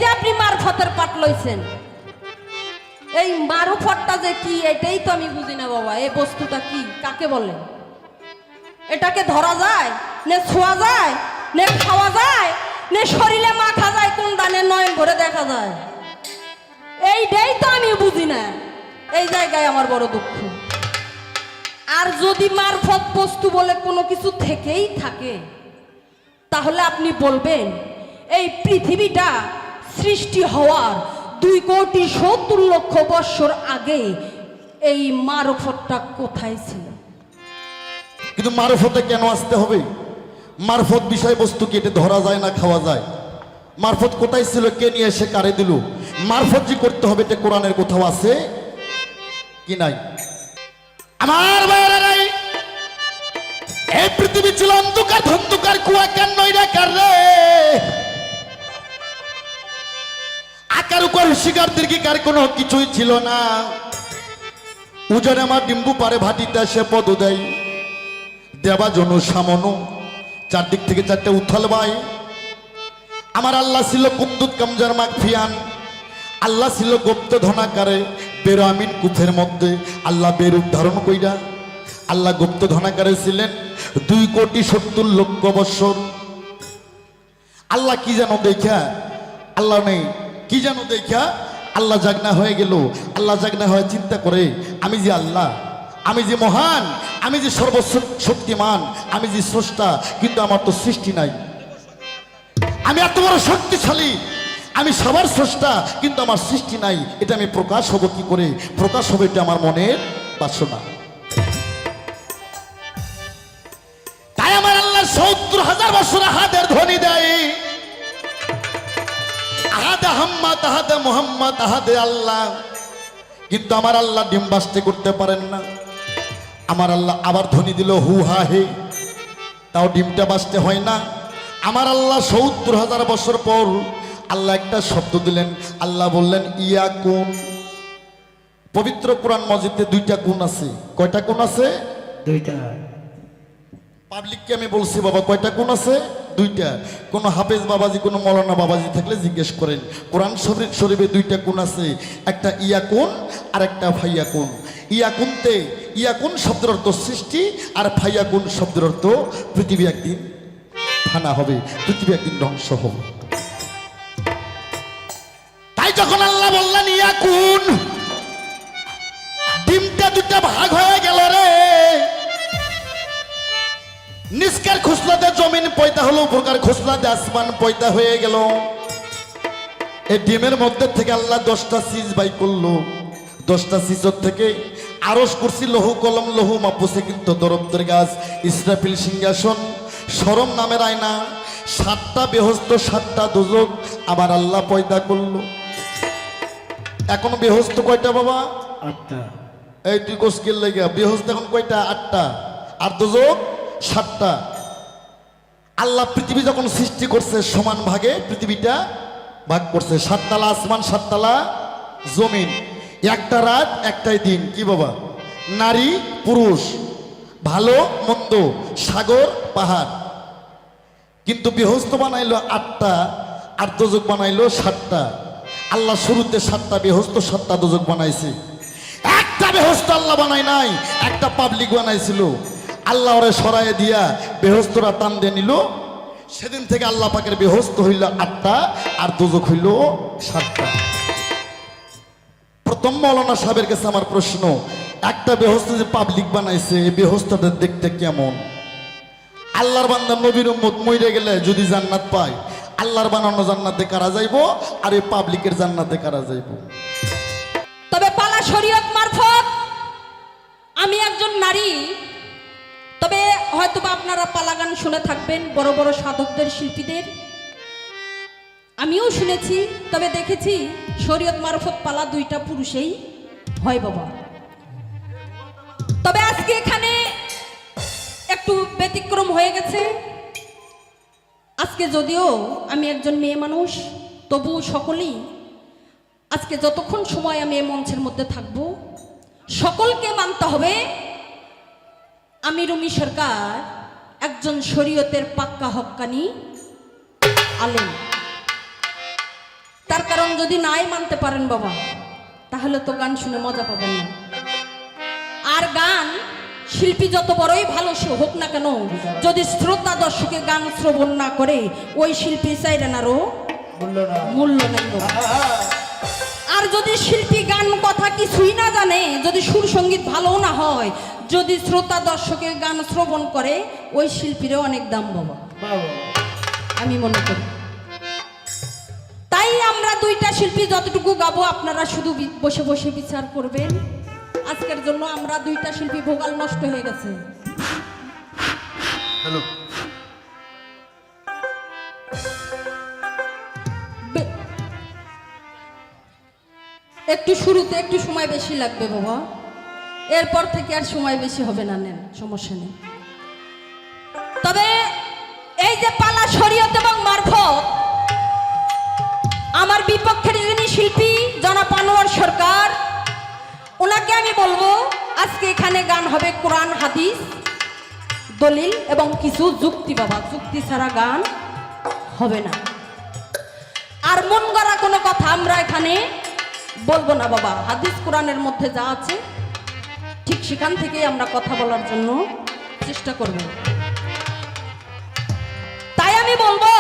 যে আপনি মারফতের পাট লইছেন, এই মারফতটা যে কি এটাই তো আমি বুঝি না বাবা। এই বস্তুটা কি, কাকে বলে? এটাকে ধরা যায় নে ছোঁয়া যায় নে খাওয়া যায় নে শরীরে মাখা যায়, কোন দানে নয়ন ভরে দেখা যায়? এইটাই তো আমি বুঝি না। এই জায়গায় আমার বড় দুঃখ। আর যদি মারফত বস্তু বলে কোনো কিছু থেকেই থাকে, তাহলে আপনি বলবেন এই পৃথিবীটা সৃষ্টি হওয়ার 2,70,00,000 বৎসর আগে এই মারফতটা কোথায় ছিল? কিন্তু মারফতে কেন আসতে হবে? মারফত বিষয়বস্তু কি এটা ধরা যায় না খাওয়া যায়? মারফত কোথায় ছিল, কে নিয়ে এসে কারে দিল? মারফত যে করতে হবে এটা কোরআনের কোথাও আছে কি নাই? আমার বাইরে এই পৃথিবী ছিল অন্ধকার ধন্ধকার কুয়া, কেন নইরাকার রে আকার উকার শিকার দীর্ঘিকার কোনো কিছুই ছিল না। উজানে আমার ডিম্বু পারে ভাটিতে সে পদ দেয় দেবা জনু সামনু, চারদিক থেকে চারটে উথাল বাই। আমার আল্লাহ ছিল কুদ্দুত কামজার মাগফিয়ান, আল্লাহ ছিল গুপ্ত ধনাকারে বেরামিন কুফের মধ্যে। আল্লাহ বেরূপ ধারণ কইরা আল্লাহ গুপ্ত ধনাকারে ছিলেন 2,70,00,000 বৎসর। আল্লাহ কি যেন দেখা, আল্লাহ নেই কি যেন দেখা আল্লাহ জাগনা হয়ে গেল। আল্লাহ জাগনা হয়ে চিন্তা করে, আমি যে আল্লাহ, আমি যে মহান, আমি যে সর্বশক্তিমান, আমি যে স্রষ্টা, কিন্তু আমার তো সৃষ্টি নাই। আমি এত বড় শক্তিশালী, আমি সবার স্রষ্টা, কিন্তু আমার সৃষ্টি নাই। এটা আমি প্রকাশ হব কি করে? প্রকাশ হবে এটা আমার মনের বাসনা। তাই আমার আল্লাহ 70,000 বছর হাতের ধ্বনি দেয়, আহাদে হাম্মাদ আহাদে মুহাম্মদ আহাদে আল্লাহ। কিন্তু আমার আল্লাহ ডিম বাস্তে করতে পারেন না। আমার আল্লাহ আবার ধ্বনি দিল হু হা হে, তাও ডিমটা বাস্তে হয় না। আমার আল্লাহ 70,000 বছর পর আল্লাহ একটা শব্দ দিলেন। আল্লাহ বললেন ইয়া কুন। পবিত্র কোরআন মজিদে 2টা গুণ আছে। কয়টা গুণ আছে? 2টা। পাবলিককে আমি বলছি বাবা কয়টা গুণ আছে? 2টা। কোন হাফেজ বাবাজি, কোন মৌলানা বাবাজি থাকলে জিজ্ঞেস করেন। কোরআন শরীফে 2টা গুণ আছে, একটা ইয়াকুন আর একটা ফাইয়াকুন। ইয়াকুনতে, ইয়াকুন শব্দের অর্থ সৃষ্টি, আর ফাইয়াকুন শব্দের অর্থ পৃথিবী একদিন ফানা হবে, পৃথিবী একদিন ধ্বংস হবে। তাই যখন আল্লাহ বললেন ইয়াকুন, ডিমটা 2টা ভাগ হয়ে গেল রে। নিষ্কার খুসলাতে জমিন পয়দা হলো, উপকার খুসলাতে আসমান পয়দা হয়ে গেল। এই ডিমের মধ্যে থেকে আল্লাহ 10টা সিজ বাই করলো। 10টা সিজর থেকে আরশ, কুরসি, লৌহ কলম, লৌহ মাহফুজে কিন্তু দরব্দের গাছ, ইসরাফিল সিংহাসন, শরম নামের আয়না, 7টা বেহস্ত, 7টা দোজক আবার আল্লাহ পয়দা করলো। এখন বেহস্ত কয়টা বাবা? 8টা। এই তুই কোস্কিল লেগে বেহস্ত এখন কয়টা? 8টা। আর দোজক 7টা। আল্লাহ পৃথিবী যখন সৃষ্টি করছে সমান ভাগে পৃথিবীটা ভাগ করছে। 7 তালা আসমান, 7 তালা জমিন, একটা রাত একটাই দিন। কি বাবা? নারী পুরুষ, ভালো মন্দ, সাগর পাহাড়। কিন্তু বেহস্ত বানাইলো 8টা, আর দোজক বানাইলো 7টা। আল্লাহ শুরুতে 7টা বেহস্ত, 7টা দোজক বানাইছে। একটা বেহস্ত আল্লাহ বানাই নাই, একটা পাবলিক বানাইছিল। আল্লাহ ওরে সরাই দিয়া বেহস্তরা টান দিয়ে নিল। সেদিন থেকে আল্লাহ পাকের বেহস্ত হইল 8টা, আর দোজক হইল 7টা। প্রথম মৌলানা সাহেবের কাছে আমার প্রশ্ন, একটা বেহস্ত যে পাবলিক বানাইছে, এই বেহস্তটা দেখতে কেমন? আল্লাহর বান্দা নবীর উম্মত মইরে গেলে যদি জান্নাত পায়, আল্লাহর বানানো জান্নাতে কারা যাইব, আর এই পাবলিকের জান্নাতে কারা যাইব? তবে পালা শরীয়ত মারফত আমি একজন নারী। তবে হয়তোবা আপনারা পালা গান শুনে থাকবেন বড় বড় সাধকদের, শিল্পীদের। আমিও শুনেছি, তবে দেখেছি শরীয়ত মারফত পালা 2টা পুরুষেই হয় বাবা। তবে আজকে এখানে একটু ব্যতিক্রম হয়ে গেছে। আজকে যদিও আমি একজন মেয়ে মানুষ, তবু সকলেই আজকে যতক্ষণ সময় আমি এই মঞ্চের মধ্যে থাকব, সকলকে মানতে হবে আমি রুমি সরকার একজন শরীয়তের পাক্কা হক্কানি আলেম। যদি নাই মানতে পারেন বাবা, তাহলে তো গান শুনে মজা পাবেন না। আর গান শিল্পী যত বড়ই ভালো সে হোক না কেন, যদি শ্রোতা দর্শকে গান শ্রবণ না করে, ওই শিল্পী চাইলেন আরো মূল্য নেই বাবা। আর যদি শিল্পী গান কথা কিছুই না জানে, যদি সুর সঙ্গীত ভালো না হয়, যদি শ্রোতা দর্শকের গান শ্রবণ করে, ওই শিল্পীরও অনেক দাম বাবা, আমি মনে করি। তাই আমরা দুইটা শিল্পী যতটুকু গাবো আপনারা শুধু বসে বসে বিচার করবেন। আজকের জন্য আমরা দুইটা শিল্পী ভোকাল নষ্ট হয়ে গেছে। হ্যালো, একটু শুরুতে একটু সময় বেশি লাগবে বাবা, এরপর থেকে আর সময় বেশি হবে না, নেন সমস্যা নেই। তবে এই যে পালা শরীয়ত এবং মারফত, আমার বিপক্ষের যিনি শিল্পী জনাব আনোয়ার সরকার, ওনাকে আমি বলবো আজকে এখানে গান হবে কোরআন হাদিস দলিল এবং কিছু যুক্তি বাবা, যুক্তি ছাড়া গান হবে না। আর মন গড়া কোনো কথা আমরা এখানে বলবো না বাবা, হাদিস কোরআনের মধ্যে যা আছে ঠিক সেখান থেকেই আমরা কথা বলার জন্য চেষ্টা করব। তাই আমি বলবো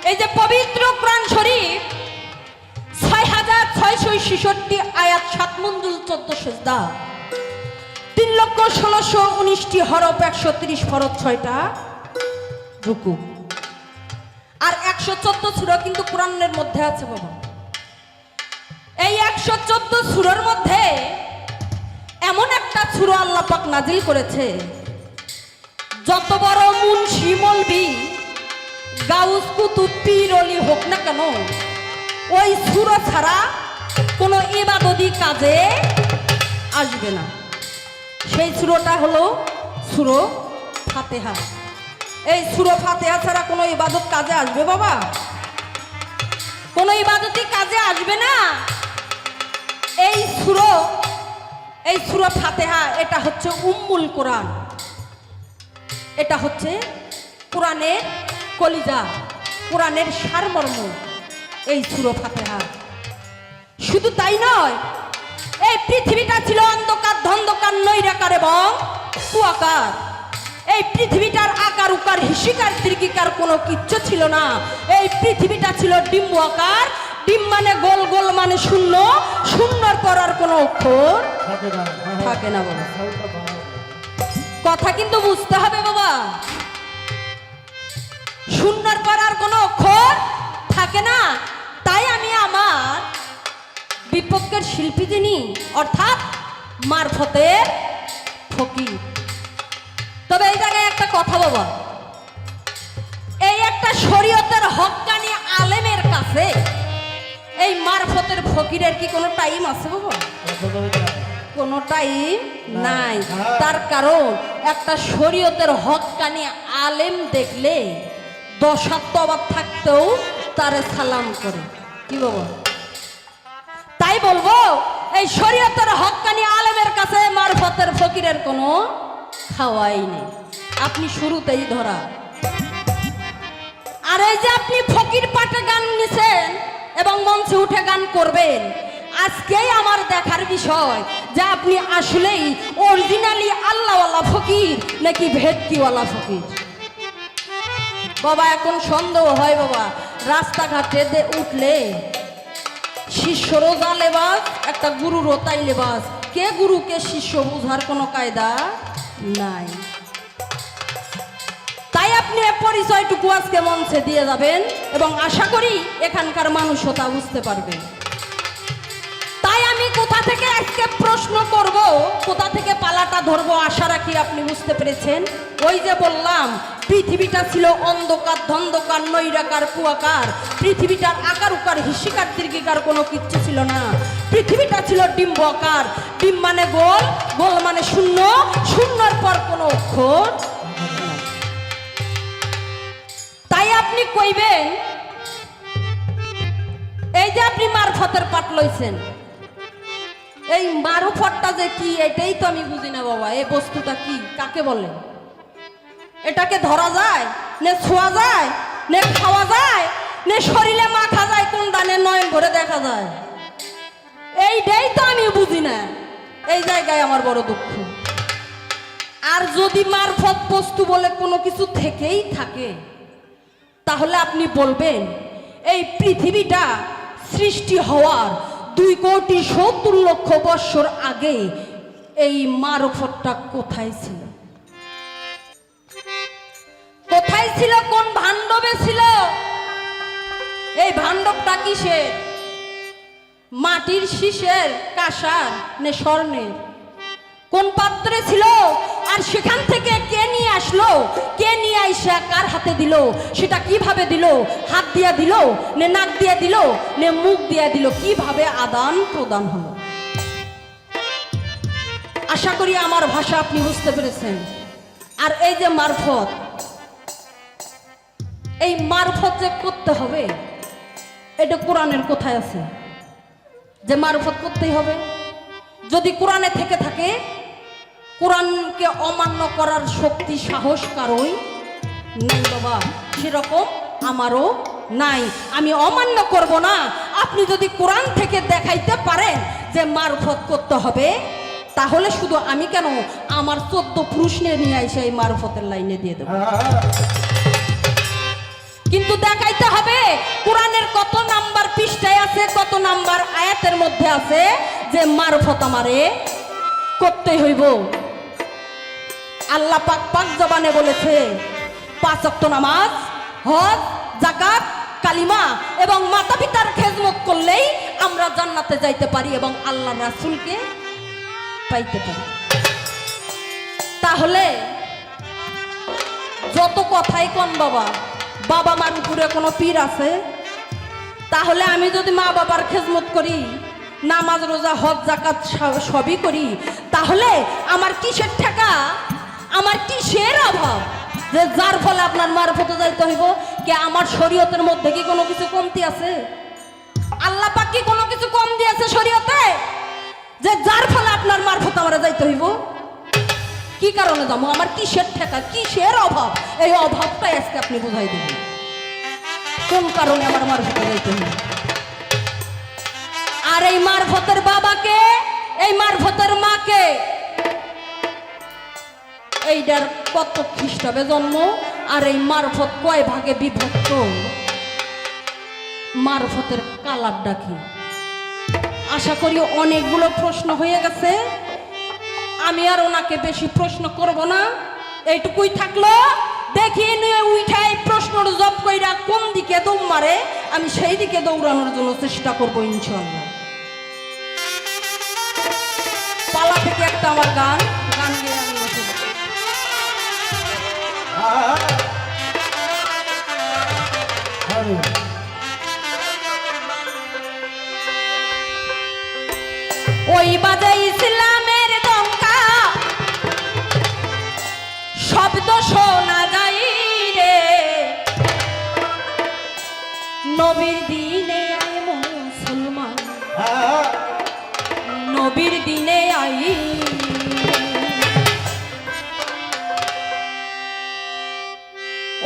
এই যে পবিত্র কোরআন শরীফ ৬৬৬৬ আয়াত ৭ মঞ্জুল ১৪ সেজদা ৩,১৬,১৯টি হরফ ১৩০ ফরজ ৬টা রুকু আর ১১৪ সূরা কিন্তু কোরআনের মধ্যে আছে বাবা। এই ১১৪ সূরার মধ্যে এমন একটা সূরা আল্লাহ পাক নাজিল করেছে, যত বড় মুন্সি মৌলবি গাউস কুতুব পীর ওলি হোক না কেন, ওই সূরা ছাড়া কোনো ইবাদতি কাজে আসবে না। সেই সূরাটা হলো সূরা ফাতিহা। এই সূরা ফাতিহা ছাড়া কোনো ইবাদত কাজে আসবে বাবা? কোনো ইবাদতি কাজে আসবে না। এই সূরা ফাতিহা এটা হচ্ছে উম্মুল কোরআন, এটা হচ্ছে কোরআনের কলিজা, কোরআনের সারমর্ম এই সূরা ফাতিহা। শুধু তাই নয়, এই পৃথিবীটা ছিল অন্ধকার ধন্ধকার নৈরাকার এবং কুয়াকার। এই পৃথিবীটার আকার উকার হিসিকার দীর্ঘিকার কোনো কিচ্ছু ছিল না। এই পৃথিবীটা ছিল ডিম্ব আকার, ডিম মানে গোল, গোল মানে শূন্য, শূন্যর পর আর কোনো অক্ষর থাকে না বাবা। কথা কিন্তু বুঝতে হবে বাবা, শূন্যর পর আর কোনো অক্ষর থাকে না। তাই আমি আমার বিপক্ষের শিল্পী যিনি, অর্থাৎ মারফতের ফকির। তবে এই জায়গায় একটা কথা বাবা, এই একটা শরীয়তের হক্কানি আলেমের কাছে এই মারফতের ফকিরের কি কোনো টাইম আছে বাবা? কোনো টাইম নাই। তার কারণ একটা শরীয়তের হক্কানি আলেম দেখলে 10 হাত তওয়াব থাকতেও তারে সালাম করে, কি বাবা? তাই বলবো এই শরীয়তের হক্কানি আলেমের কাছে মারফতের ফকিরের কোনো খাওয়াই নেই। আপনি শুরুতেই ধরা। আর এই যে আপনি ফকির পাটে গান নিছেন এবং মঞ্চে উঠে গান করবেন, আজকেই আমার দেখার বিষয় যে আপনি আসলেই অরিজিনালি আল্লাহওয়ালা ফকির নাকি ভেটকিওয়ালা ফকির। বাবা এখন সন্দেহ হয় বাবা, রাস্তাঘাটে উঠলে শিষ্য রোজা লেবাস, একটা গুরুরও তাই লেবাস, কে গুরু কে শিষ্য বুঝার কোনো কায়দা নাই। তাই আপনি এ পরিচয়টুকু আজকে মঞ্চে দিয়ে যাবেন এবং আশা করি এখানকার মানুষও তা বুঝতে পারবে। তাই আমি কোথা থেকে আজকে প্রশ্ন করব, কোথা থেকে পালাটা ধরবো, আশা রাখি আপনি বুঝতে পেরেছেন। ওই যে বললাম পৃথিবীটা ছিল অন্ধকার ধন্ধকার নৈরাকার কুয়াকার, পৃথিবীটার আকার উকার হিসিকার দীর্ঘিকার কোনো কিচ্ছু ছিল না। পৃথিবীটা ছিল ডিম্ব আকার, ডিম মানে গোল, গোল মানে শূন্য, শূন্যর পর কোনো অক্ষর। তাই আপনি কইবেন এই যে আপনি মারফতের পাট লইছেন, এই মারফতটা যে কি এটাই তো আমি বুঝি না বাবা। এই বস্তুটা কি, কাকে বলে? এটাকে ধরা যায়, নে ছোঁয়া যায়, নে খাওয়া যায়, নে শরীরে মাখা যায়, কোন দানে নয় যায়, এইটাই তো আমি বুঝি না। এই জায়গায় আমার বড় দুঃখ। আর যদি মারফত বস্তু বলে কোনো কিছু থেকেই থাকে, তাহলে আপনি বলবেন এই পৃথিবীটা সৃষ্টি হওয়ার 2,70,00,000 বৎসর আগে এই মারফতটা কোথায় ছিল? কোথায় ছিল? কোন ভাণ্ডবে ছিল? এই ভাণ্ডবটা কিসের? মাটির শীষের, কাঁসার নে স্বর্ণের? কোন পাত্রে ছিল? আর সেখান থেকে কে নিয়ে আসলো? কে নিয়ে আইসা কার হাতে দিল? সেটা কিভাবে দিল? হাত দিয়া দিল, নে নাক দিয়া দিল, নে মুখ দিয়া দিল? কিভাবে আদান প্রদান হলো? আশা করি আমার ভাষা আপনি বুঝতে পেরেছেন। আর এই যে মারফত, এই মারফত যে করতে হবে, এটা কোরআনের কোথায় আছে যে মারফত করতেই হবে? যদি কোরআনে থেকে থাকে, কোরআনকে অমান্য করার শক্তি সাহস কারোই নাই বাবা, সেরকম আমারও নাই। আমি অমান্য করব না। আপনি যদি কোরআন থেকে দেখাইতে পারেন যে মারফত করতে হবে, তাহলে শুধু আমি কেন, আমার 14 প্রশ্নে নিয়ে এসে এই মারফতের লাইনে দিয়ে দেব। কিন্তু দেখাইতে হবে কোরআনের কত নাম্বার পৃষ্ঠায় আছে, কত নাম্বার আয়াতের মধ্যে আছে যে মারফত আমারে করতে হইব। আল্লাহ পাক পাক জবানে বলেছে 5 ওয়াক্ত নামাজ, হজ, যাকাত, কালিমা এবং মাতা পিতার খেদমত করলেই আমরা জান্নাতে যাইতে পারি এবং আল্লাহর রাসূলকে পাইতে পারি। তাহলে যত কথাই কোন বাবা, বাবা মার উপরে কোনো পীর আছে? তাহলে আমি যদি মা বাবার খেদমত করি, নামাজ রোজা হজ যাকাত সবই করি, তাহলে আমার কিসের ঠেকা, আমার কিসের অভাব যে যার ফলে আপনার মারফতে যাইতে হইব? কে আমার শরীয়তের মধ্যে কি কোনো কিছু কমতি আছে? আল্লাহ পাক কি কোনো কিছু কম দিয়েছে শরীয়তে যে যার ফলে আপনার মারফত আমরা যাইতে হইব? কি কারণে যাবো? আমার কিসের ঠেকা, কিসের অভাব? এই অভাবটাই আজকে আপনি বুঝাই দেবেন কোন কারণে আমার মারফতে যাইতে হইব। আর এই মারফতের বাবাকে, এই মারফতের মাকে, এইটার কত খ্রিস্টাব্দে জন্ম, আর এই মারফত কয় ভাগে বিভক্ত, মারফতের কালারটা কি? আশা করি অনেকগুলো প্রশ্ন হয়ে গেছে। আমি আর ওনাকে বেশি প্রশ্ন করব না, এইটুকুই থাকলো। দেখি নিয়ে উঠাই প্রশ্নর জব কইরা কোন দিকে দৌড় মারে, আমি সেই দিকে দৌড়ানোর জন্য চেষ্টা করবো ইনশাআল্লাহ। পালা থেকে একটা আমার গান গিয়ে আমি বসে যাবো। ওই বাজে ইসলামের ডঙ্কা, শব্দ শোনা যায় রে, নবীর দিনে আয় মুসলমান, নবীর দিনে আই।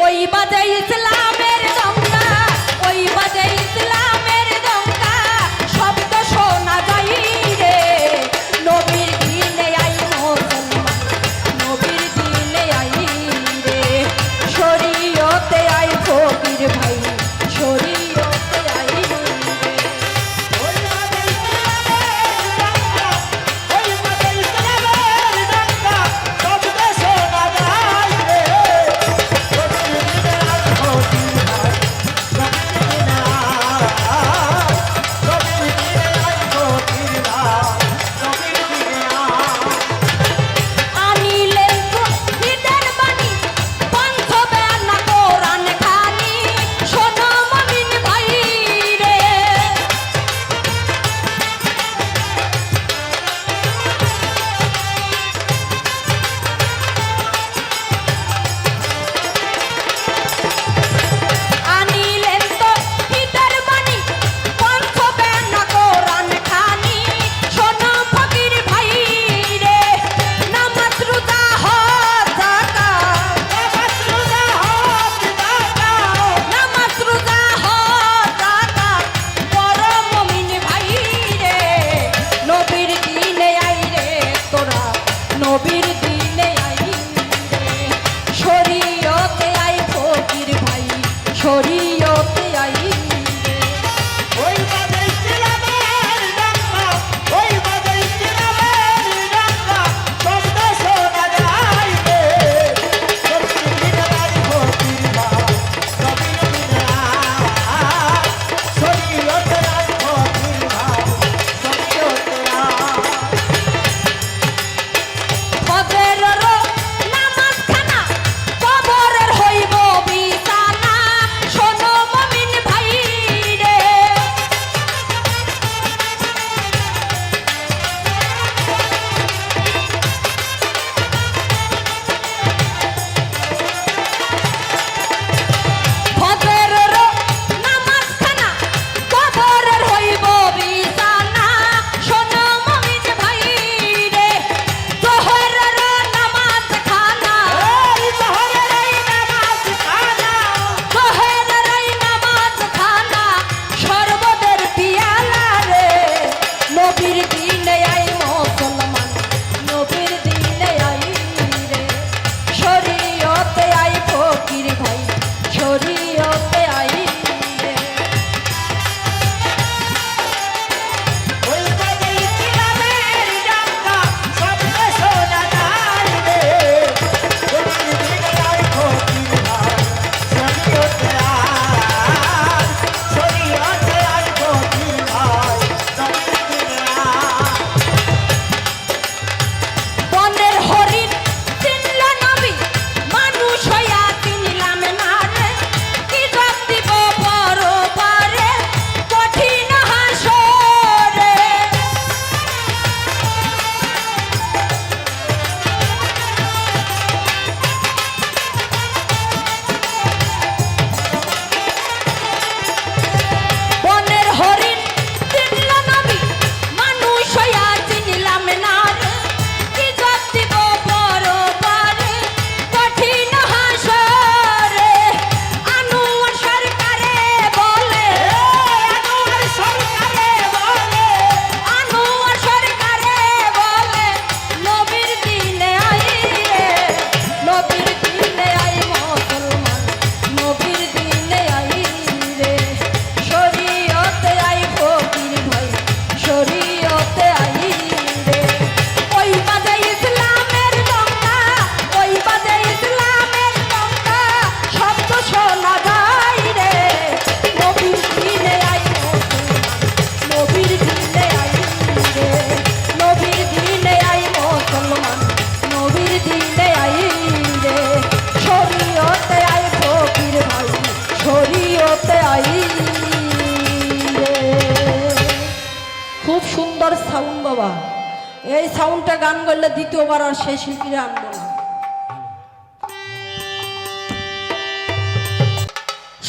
ওই বাজে ইসলামের ডঙ্কা, ওই বাজে ইসলামের ডঙ্কা, শব্দ শোনা যায় রে, নবীর দিনে আই মুসলমান, নবীর দিনে আই রে, শরীয়তে আই ফকির ভাই, শরীয়তে আই রে। বাবা, এই সাউন্ডটা গান করলে দ্বিতীয়বার আর সেই শিল্পীরা আনবো না।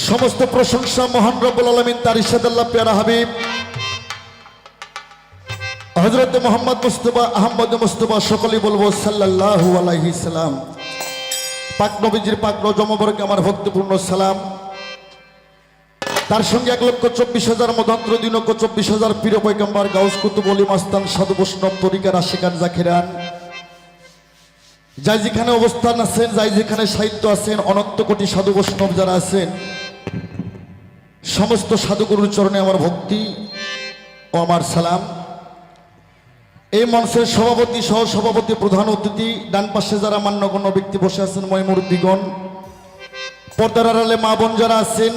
সমস্ত প্রশংসা মহান রব্বুল আলামিন তার ইরশাদাল্লাহ প্যারা হাবিব হযরত মুহাম্মদ মুস্তাফা আহমদ মুস্তাফা সকলেই বলবো সাল্লাল্লাহু আলাইহি সাল্লাম। পাক নবীজির পাক রওজা মোবারকে আমার ভক্তিপূর্ণ সালাম। তার সঙ্গে 1,24,000 মধ্যন্ত্র 2,24,000 প্রিয় পয়গম্বর গাউস কুতুব ওলি মাস্তান সাধু বৈষ্ণব তরিকার আশিকান জাকিরান যাই যেখানে অবস্থান আছেন, যাই যেখানে সাহিত্য আছেন, অনন্ত কোটি সাধু বৈষ্ণব যারা আছেন, সমস্ত সাধুগুরুর চরণে আমার ভক্তি ও আমার সালাম। এই মঞ্চের সভাপতি সহ সভাপতি প্রধান অতিথি ডান পাশে যারা মান্যগণ্য ব্যক্তি বসে আছেন, ময়মুরব্বীগণ, পর্দার আড়ালে মা বোন যারা আছেন,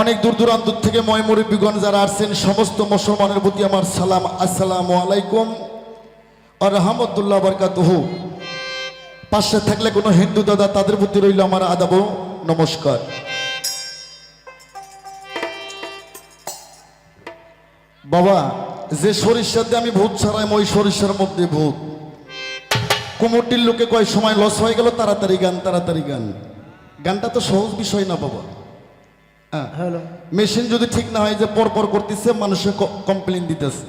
অনেক দূর দূরান্ত থেকে ময়মুরব্বীগণ যারা আছেন, সমস্ত মুসলমানের প্রতি আমার সালাম। আসসালামু আলাইকুম ওয়া রাহমাতুল্লাহি ওয়া বারাকাতুহু। পাশে থাকলে কোনো হিন্দু দাদা তাদের প্রতি রইল আমার আদাব ও নমস্কার। বাবা, যে সরিষার দিয়ে আমি ভূত ছাড়াই ওই সরিষার মধ্যে ভূত। কুমুরটির লোকে কয় সময় লস হয়ে গেল, তাড়াতাড়ি গান তাড়াতাড়ি গান। গানটা তো সহজ বিষয় না বাবা। হ্যালো, মেশিন যদি ঠিক না হয় যে পর পর করতেছে, মানুষে কমপ্লেন দিতেছে।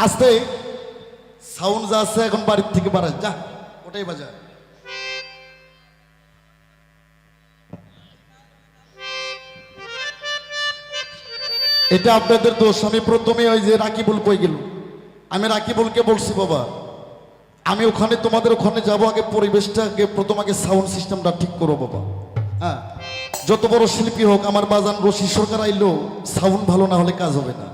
আস্তে সাউন্ড যা আছে এখন বাড়ির থেকে বাড়ায়, যা ওটাই বাজা। এটা আপনাদের দোষ। আমি প্রথমে ওই যে রাকিবুল কই গেল, আমি রাকিবুলকে বলছি বাবা আমি ওখানে তোমাদের ওখানে যাবো, আগে পরিবেশটা আগে প্রথম আগে সাউন্ড সিস্টেমটা ঠিক করো বাবা। হ্যাঁ, যত বড় শিল্পী হোক, আমার বাজান রশি সরকার আইলো, সাউন্ড ভালো না হলে কাজ হবে না।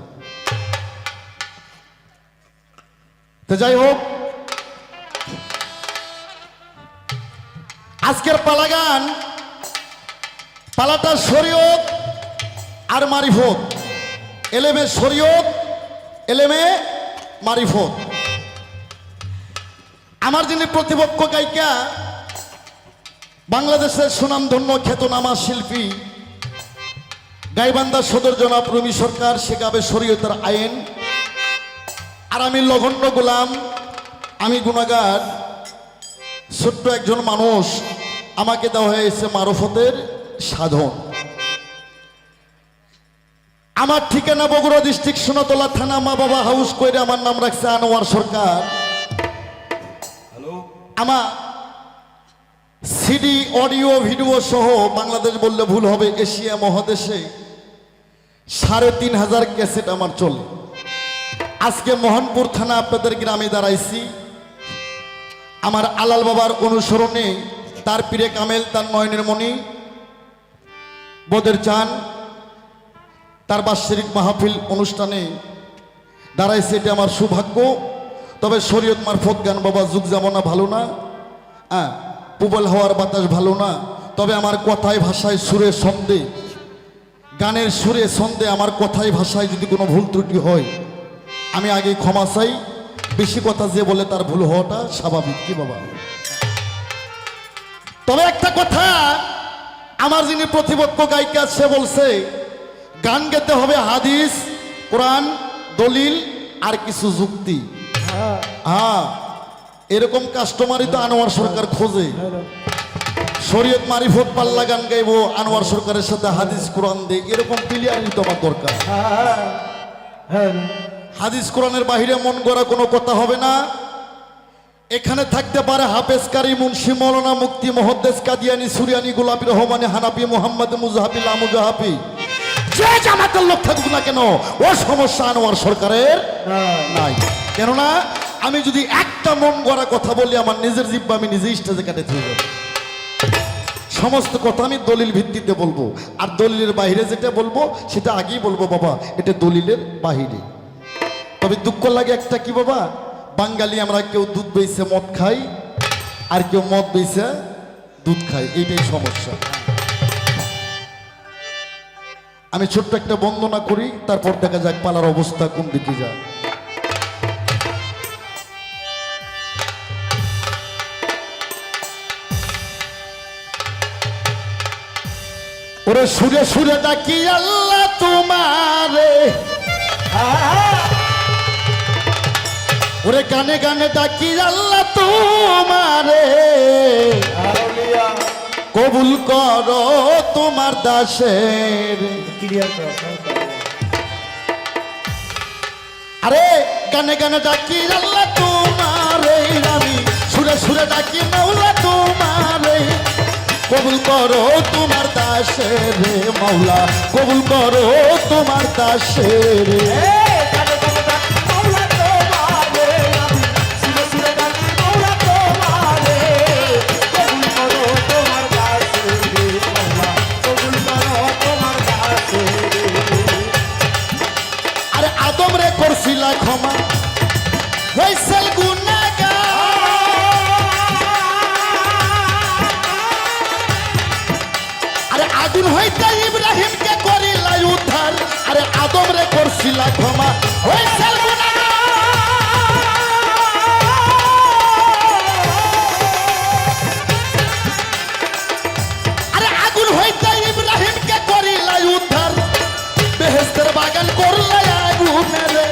তো যাই হোক, আজকের পালা গান, পালাটা শরীয়ত আর মারিফত, এলেমে শরীয়ত এলেমে মারিফত। আমার যিনি প্রতিপক্ষ গায়িকা, বাংলাদেশের সুনামধন্য খ্যাতনামা শিল্পী, গাইবান্ধা সদর জনাব রুমি সরকার, সে গাবে শরীয়তের আইন। আর আমি লঘন্য গোলাম, আমি গুনাহগার, ছোট্ট একজন মানুষ, আমাকে দেওয়া হয়েছে মারফতের সাধন। আমার ঠিকানা বগুড়া ডিস্ট্রিক্ট সোনাতলা থানা, মা বাবা হাউস করে আমার নাম রাখছে আনোয়ার সরকার। আমার সিডি অডিও ভিডিও সহ বাংলাদেশ বললে ভুল হবে, এশিয়া মহাদেশে 3,500 ক্যাসেট আমার চলে। আজকে মোহনপুর থানা আপনাদের গ্রামে দাঁড়াইছি আমার আলাল বাবার অনুসরণে, তার পীরে কামেল, তার নয়নের মণি বদের চান, তার বাৎসরিক মাহফিল অনুষ্ঠানে দাঁড়াইছে, এটা আমার সৌভাগ্য। তবে শরীয়ত মারফত গান বাবা, যুগ জামানা ভালো না, প্রবল হওয়ার বাতাস ভালো না, তবে আমার কথায় ভাষায় সুরে ছন্দে, গানের সুরে ছন্দে আমার কথায় ভাষায় যদি কোনো ভুল ত্রুটি হয়, আমি আগে ক্ষমা চাই। বেশি কথা যে বলে তার ভুল হওয়াটা স্বাভাবিক, কি বাবা? তবে একটা কথা, আমার যিনি প্রতিপক্ষ গায়িকা, সে বলছে গান গেতে হবে হাদিস, কোরআন, দলিল আর কিছু যুক্তি। হ্যাঁ, এরকম কাস্টমারই তো আনোয়ার সরকার খোঁজে। শরীয়ত মারিফত পাল্লা গান গাইবো, আনোয়ার সরকারের সাথে হাদিস কোরআন দেয়, এরকম প্লেয়ারই তো আমার দরকার। হাদিস কোরআনের বাহিরে মন গড়া কোনো কথা হবে না। এখানে থাকতে পারে হাফেজ কারি, মুন্সি, মৌলানা, মুফতি, মুহাদ্দিস, কাদিয়ানি, সুরিয়ানি, গোলাপি রহমানি, হানাফি, মুহাম্মদ, মুজাহাবি, লামুজাহাবি, যে জামাতের লোক থাকুক না কেন, ও সমস্যা আনোয়ার সরকারের নাই। কেননা আমি যদি একটা মন গড়া কথা বলি, আমার নিজের জিব্বা আমি নিজে স্টেজে কাটে থুয়ে যাবো। সমস্ত কথা আমি দলিল ভিত্তিতে বলবো, আর দলিলের বাহিরে যেটা বলবো সেটা আগেই বলবো বাবা, এটা দলিলের বাহিরে। তবে দুঃখ লাগে একটা, কি বাবা, বাঙালি আমরা কেউ দুধ বেইছে মদ খাই, আর কেউ মদ বেইছে দুধ খাই, এইটাই সমস্যা। আমি ছোট্ট একটা বন্দনা করি, তারপর দেখা যাক পালার অবস্থা কোন দিকে যায়। ওরে সুরে সুরে ডাকি আল্লাহ তোমারে, ওরে গানে গানে ডাকি আল্লাহ তোমারে, কবুল করো তোমার দাসের। আরে গানে গানে ডাকি আল্লাহ তোমারে, আমি সুরে সুরে ডাকি মাওলা তোমারে, কবুল করো তোমার দাসের মাওলা, কবুল করো তোমার দাসের। আরে আদম রে করছিলা ক্ষমা হইছেল গুনাহগার, আরে আগুন হইতে ইব্রাহিমকে করিলাই উদ্ধার, আরে আদম রে করছিলা ক্ষমা হইছেল গুনাহগার, আরে আগুন হইতে ইব্রাহিমকে করিলাই উদ্ধার, বেহেশতের বাগান করলাই আগুনে রে,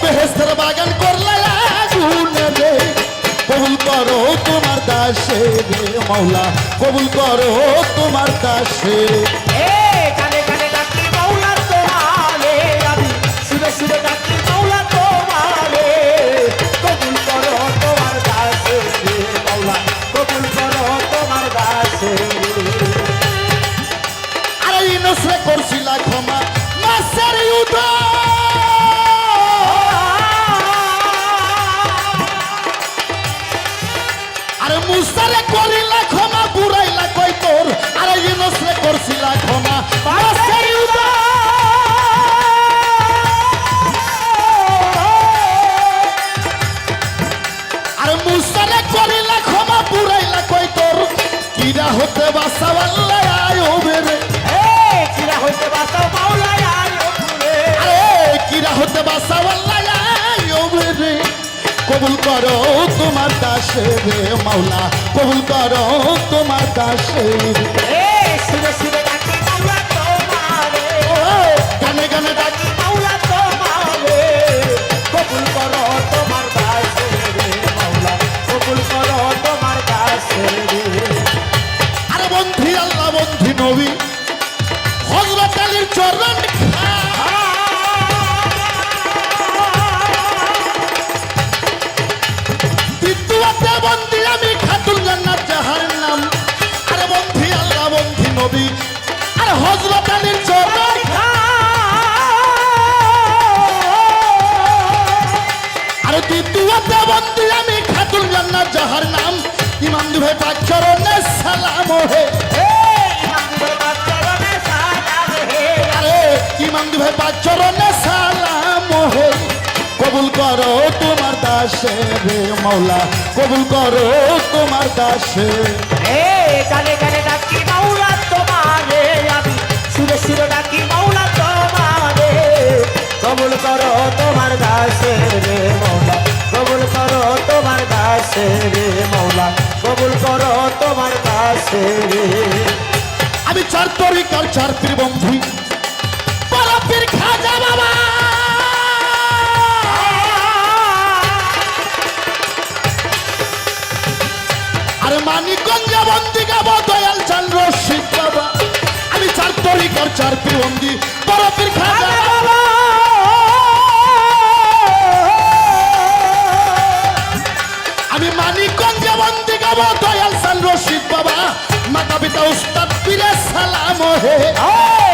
বেহেশতের বাগান করলাই আগুনে রে, কবুল করো তোমার দাসে রে মাওলা, কবুল করো তোমার দাসে। কানে কানে ডাকি মাওলা তোমারে, আমি সুরে সুরে ডাকি মাওলা তোমারে, কবুল করো তোমার দাসে মাওলা, কবুল করো তোমার দাসে। আরে ইউনূস রে করছিলা ক্ষমা মাছের উদর, আরে মুসা রে করিলা ক্ষমা বুড়াইলা কই তোর, আরে ইউনূস রে করছিলা ক্ষমা মাছের উদর, আরে মুসা রে করিলা ক্ষমা বুড়াইলা কই তোর, কিরা হতে বাঁচাও আল্লাহ আইয়ুবে রে, কিরা হইতে বাঁচাও মাওলা আইয়ুবে, আরে কিরা হতে বাঁচাও আল্লাহ আইয়ুবে রে, কবুল করো তোমার দাসে রে মাওলা, কবুল করো তোমার দাসে। সুরে সুরে ডাকি মাওলা তোমারে, গানে গানে ডাকি মাওলা তোমারে, কবুল করো তোমার দাসে মাওলা, কবুল করো তোমার দাসে। আরে বন্ধি আল্লাহ বন্ধি নবী হযরত আলীর চরণ বিদ্যুতে বন্ধি আমি খাতুন জান্নাত জাহান্নাম, আরে বন্ধি আল্লাহ বন্ধি নবী আরে হযরত আলীর চরণ আরে বিদ্যুতে বন্ধি আমি খাতুন জান্নাত জাহান্নাম, ইমাম দুহে পাক চরণে সালাম হে, আরে ইমাম দুহে পাক চরণে সালাম হে, কবুল করো তোমার দাসে রে মাওলা, কবুল করো তোমার দাসে। কানে কানে ডাকি মাওলা তোমারে, আমি সুরে সুরে ডাকি মাওলা তোমারে, কবুল করো তোমার দাসে রে মাওলা, কবুল করো তোমার দাসে রে মাওলা, কবুল করো তোমার দাসে রে। আমি চার তরিকার চার পীর বন্ধু বড় পীর খাজা বাবা, আরে মানিকগঞ্জে বন্দি গাবো দয়াল চাঁদ রশিদ বাবা, আমি চার তরিকার চার পীর বন্ধু বড় পীর খাজা বাবা, আমি মানিকগঞ্জে বন্দি গাবো দয়াল চাঁদ রশিদ বাবা, মাতা পিতা উস্তাদ পীরে সালাম হে,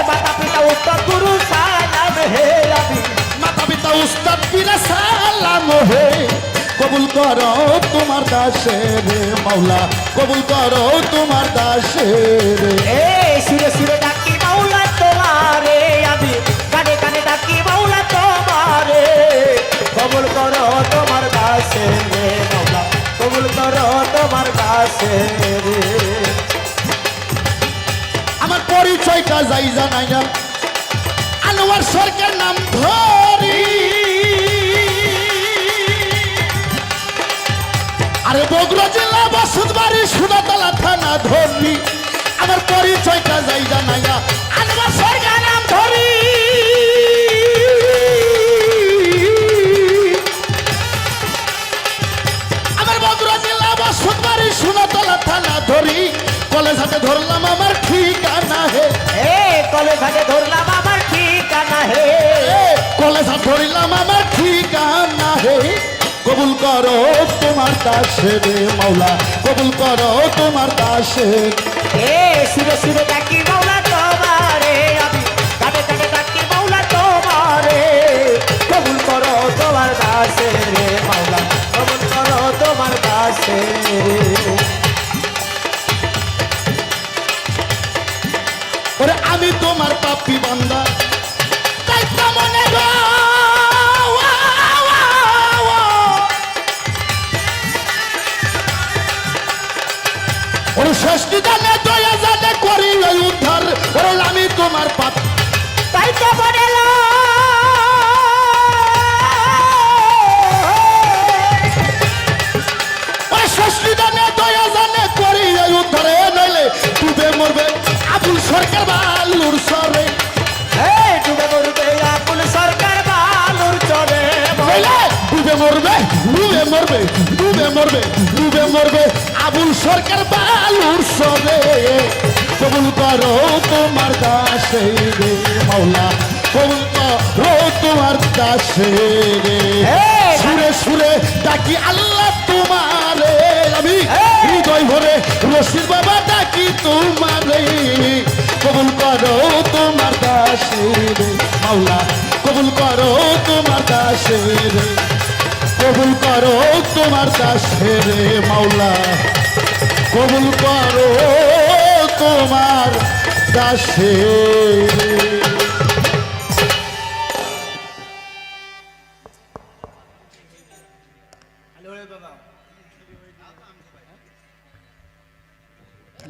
মাতা পিতা উস্তাদ গুরু সালাম হে, আমি মাতা পিতা উস্তাদ পীরে সালাম হে, কবুল করো তোমার দাসে রে মাওলা, কবুল করো তোমার দাসে রে। সুরে সুরে ডাকি মাওলা তোমারে, আমি কানে কানে ডাকি মাওলা তোমারে, কবুল করো তোমার দাসে রে মাওলা, কবুল করো তোমার দাসে রে। আমার পরিচয়টা যাই জানাই না, আনোয়ার সরকার নাম ধরি, আর আরে বগুড়া জেলা বসতবাড়ি সোনাতলা থানা ধরি আমার পরিচয়টা যাই জানাইয়া আনবার সরকার নাম ধরি আমার বগুড়া জেলা বসতবাড়ি সোনাতলা থানা ধরি কলেজ হাতে ধরলাম আমার ঠিকানা হে এ কলেজ ঘাটে ধরলাম আমার ঠিকানা হে কলেজ হাত ধরিলাম আমার ঠিকানা হে কবুল করো তোমার দাসে রে মাওলা কবুল করো তোমার দাসে এ সুরে সুরে ডাকি মাওলা তোমারে আমি কানে কানে ডাকি মাওলা তোমারে কবুল করো তোমার দাসে রে মাওলা কবুল করো তোমার দাসে ওরে আমি তোমার পাপী বান্দা তাই তো মনে গো ওরে ষষ্ঠী জানে দয়া জানে করি ওই উদ্ধার ওরে আমি তোমার পাপ তাই তো বলে ওরে ষষ্ঠী জানে দয়া জানে করি ওই উদ্ধার এ নইলে ডুবে মরবে আবুল সরকার বালুর সরে ডুবে মরবে আকুল সরকার বালুর চরে নইলে ডুবে মরবে ডুবে মরবে ডুবে মরবে ডুবে মরবে আবুল সরকার বালুর সরে কবুল করো তোমার দাসে রে মাওলা কবুল করো তোমার দাসে রে সুরে সুরে ডাকি আল্লাহ তোমারে আমি হৃদয় ভরে রশিদ বাবা ডাকি তোমারে কবুল করো তোমার দাসে রে মাওলা কবুল করো তোমার দাসে রে কবুল করো তোমার দাসে রে মাওলা কবুল করো তোমার দাসে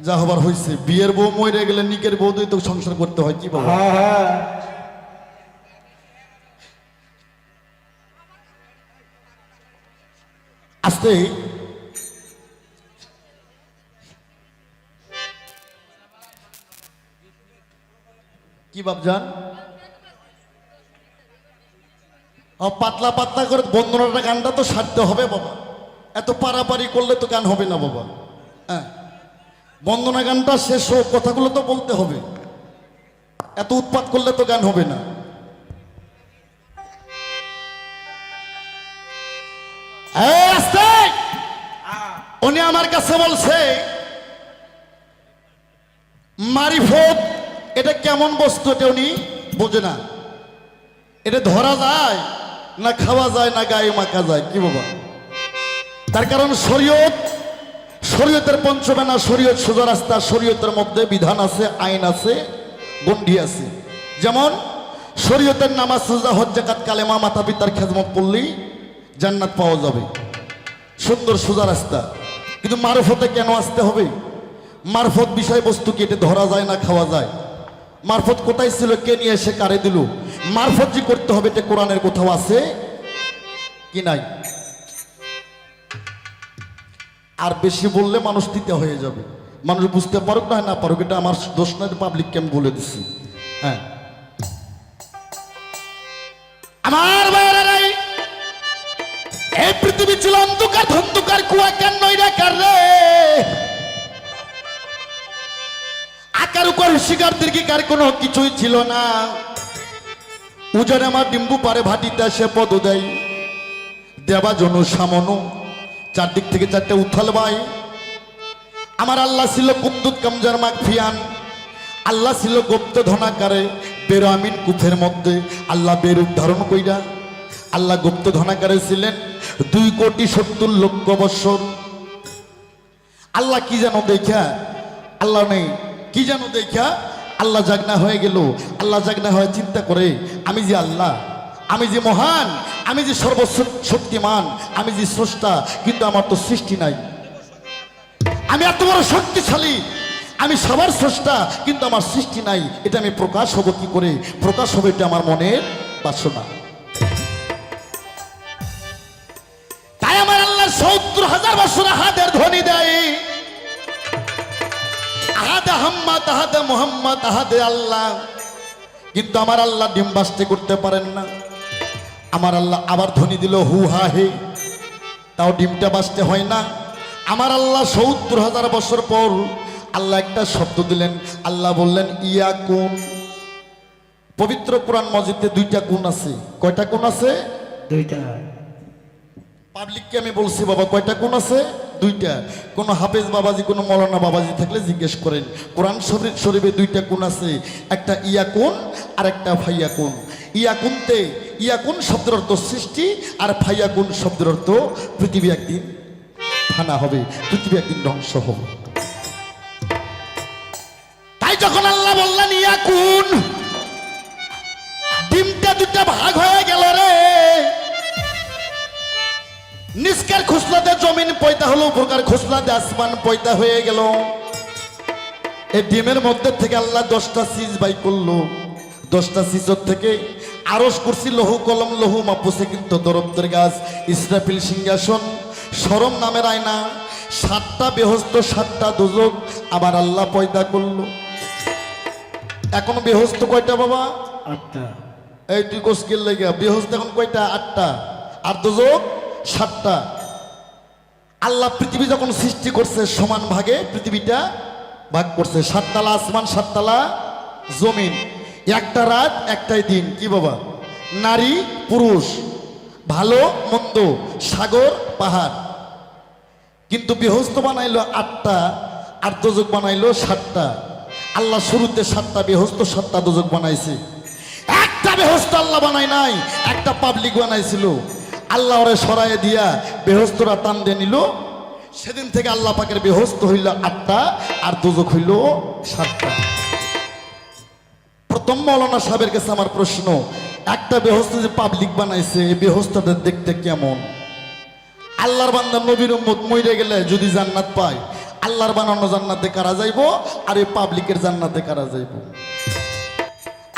যা হবার হয়েছে বিয়ের বউ মরে গেলে নিকের বউ দিয়ে তো সংসার করতে হয় কি বাবা আস্তে কি বাপজান পাতলা পাতলা করে বন্দনাটা গানটা তো সারতে হবে বাবা এত পারাপারি করলে তো গান হবে না বাবা হ্যাঁ বন্দনা গানটা শেষ হোক কথাগুলো তো বলতে হবে এত উৎপাত করলে তো গান হবে না আস্তে উনি আমার কাছে বলছে মারিফত এটা কেমন বস্তু এটা উনি বোঝে না এটা ধরা যায় না খাওয়া যায় না গায়ে মাখা যায় কি বাবা তার কারণ শরীয়তের পঞ্চমেনা শরীয়ত সোজা রাস্তা শরীয়তের মধ্যে বিধান আছে আইন আছে গণ্ডি আছে যেমন শরীয়তের নামাজ সাজদা হজ যাকাত কালেমা মাতা পিতার খেদমত করলেই জান্নাত পাওয়া যাবে সুন্দর সোজা রাস্তা কিন্তু মারফতে কেন আসতে হবে মারফত বিষয়বস্তু কি এটা ধরা যায় না খাওয়া যায় মারফত কোথায় ছিল কে নিয়ে এসে কারে দিল মারফত যে করতে হবে এটা কোরআনের কোথাও আছে কি নাই আর বেশি বললে মানুষ দিতে হয়ে যাবে মানুষ বুঝতে পারুক না পারুক এটা আমার দোষ নয় পাবলিককে আমি বলে দিচ্ছি হ্যাঁ আমার ভাইয়েরাই এই পৃথিবী ছিল অন্ধকার ধন্ধকার কুয়া কেন নৈরাকার রে আকার উপর শিকার দীর্ঘিকার কোনো কিছুই ছিল না উজানে আমার ডিম্বু পারে ভাটিতে সে পদ দেয় দেবা জনু সামনু চারদিক থেকে চারটে উথাল ভাই আমার আল্লাহ ছিল কুদ্দুত কামজার মাগফিয়ান আল্লাহ ছিল গুপ্ত ধনাকারে বেরো আমিন কুফের মধ্যে আল্লাহ বেরূপ ধারণ কইরা আল্লাহ গুপ্ত ধনাকারে ছিলেন 2,70,00,000 বছর আল্লাহ কি যেন দেখা আল্লাহ নেই কি যেন দেখা আল্লাহ জাগনা হয়ে গেল আল্লাহ জাগনা হয়ে চিন্তা করে আমি যে আল্লাহ আমি যে মহান আমি যে সর্বশক্তিমান আমি যে স্রষ্টা কিন্তু আমার তো সৃষ্টি নাই আমি এত বড় শক্তিশালী আমি সবার স্রষ্টা কিন্তু আমার সৃষ্টি নাই এটা আমি প্রকাশ হব কি করে প্রকাশ হবে এটা আমার মনের বাসনা তাই আমার আল্লাহ 70 70,000 বছর আহাদের ধ্বনি দেয়, আহাদে হাম্মাদ, আহাদে মোহাম্মদ, আহাদে আল্লাহ। কিন্তু আমার আল্লাহ ডিম বাস্তে করতে পারেন না। আমার আল্লাহ আবার ধ্বনি দিল হু হা হে, তাও ডিমটা বাস্তে হয় না। আমার আল্লাহ 70,000 বছর পর আল্লাহ একটা শব্দ দিলেন। আল্লাহ বললেন ইয়া কুন। পবিত্র কোরআন মজিদে 2টা গুণ আছে। কয়টা গুণ আছে? 2টা। পাবলিককে আমি বলছি বাবা, কয়টা গুণ আছে? 2টা। কোনো হাফেজ বাবাজি, কোনো মৌলানা বাবাজি থাকলে জিজ্ঞেস করেন। কোরআন শরীফে 2টা গুণ আছে, একটা ইয়াকুন আর একটা ফাইয়াকুন। ইয়াকুনতে, ইয়াকুন শব্দের অর্থ সৃষ্টি, আর ফাইয়াকুন শব্দের অর্থ পৃথিবী একদিন ফানা হবে, পৃথিবী একদিন ধ্বংস হবে। তাই যখন আল্লাহ বললেন ইয়াকুন, ডিমটা 2টা ভাগ হয়ে গেল রে। নিষ্কার খুসলাতে জমিন পয়দা হলো, উপরকার খুসলাতে আসমান পয়দা হয়ে গেল। এই ডিমের মধ্যে থেকে আল্লাহ 10টা সিজ বাই করলো। 10টা সিজর থেকে আরশ, কুরসি, লৌহ কলম, লৌহ মাহফুজ, কিন্তু দরপ্তের গাছ, ইসরাফিল, সিংহাসন, শরম নামের আয়না, 7টা বেহস্ত, 7টা দোজক আবার আল্লাহ পয়দা করলো। এখন বেহস্ত কয়টা বাবা? 8টা। এই তুই কোস্কিল লেগে বেহস্ত এখন কয়টা? 8টা। আর দোজক 7টা। আল্লাহ পৃথিবী যখন সৃষ্টি করছে সমান ভাগে পৃথিবীটা ভাগ করছে। 7 তালা আসমান, 7 তালা জমিন, একটা রাত একটাই দিন। কি বাবা? নারী পুরুষ, ভালো মন্দ, সাগর পাহাড়। কিন্তু বেহস্ত বানাইলো 8টা, আর দোজক বানাইলো 7টা। আল্লাহ শুরুতে 7টা বেহস্ত, 7টা দোজক বানাইছে। একটা বেহস্ত আল্লাহ বানাই নাই, একটা পাবলিক বানাইছিল। আল্লাহ ওরে সরাইয়ে দিয়া বেহস্তরা টান দিয়ে নিল। সেদিন থেকে আল্লাহ পাকের বেহস্ত হইল 8টা, আর দোজক হইল 7টা। প্রথম মৌলানা সাহেবের কাছে আমার প্রশ্ন, একটা বেহস্ত যে পাবলিক বানাইছে, এই বেহস্তটা দেখতে কেমন? আল্লাহর বান্দা নবীর উম্মত মইরে গেলে যদি জান্নাত পায়, আল্লাহর বানানো জান্নাতে কারা যাইব, আর এই পাবলিকের জান্নাতে কারা যাইব?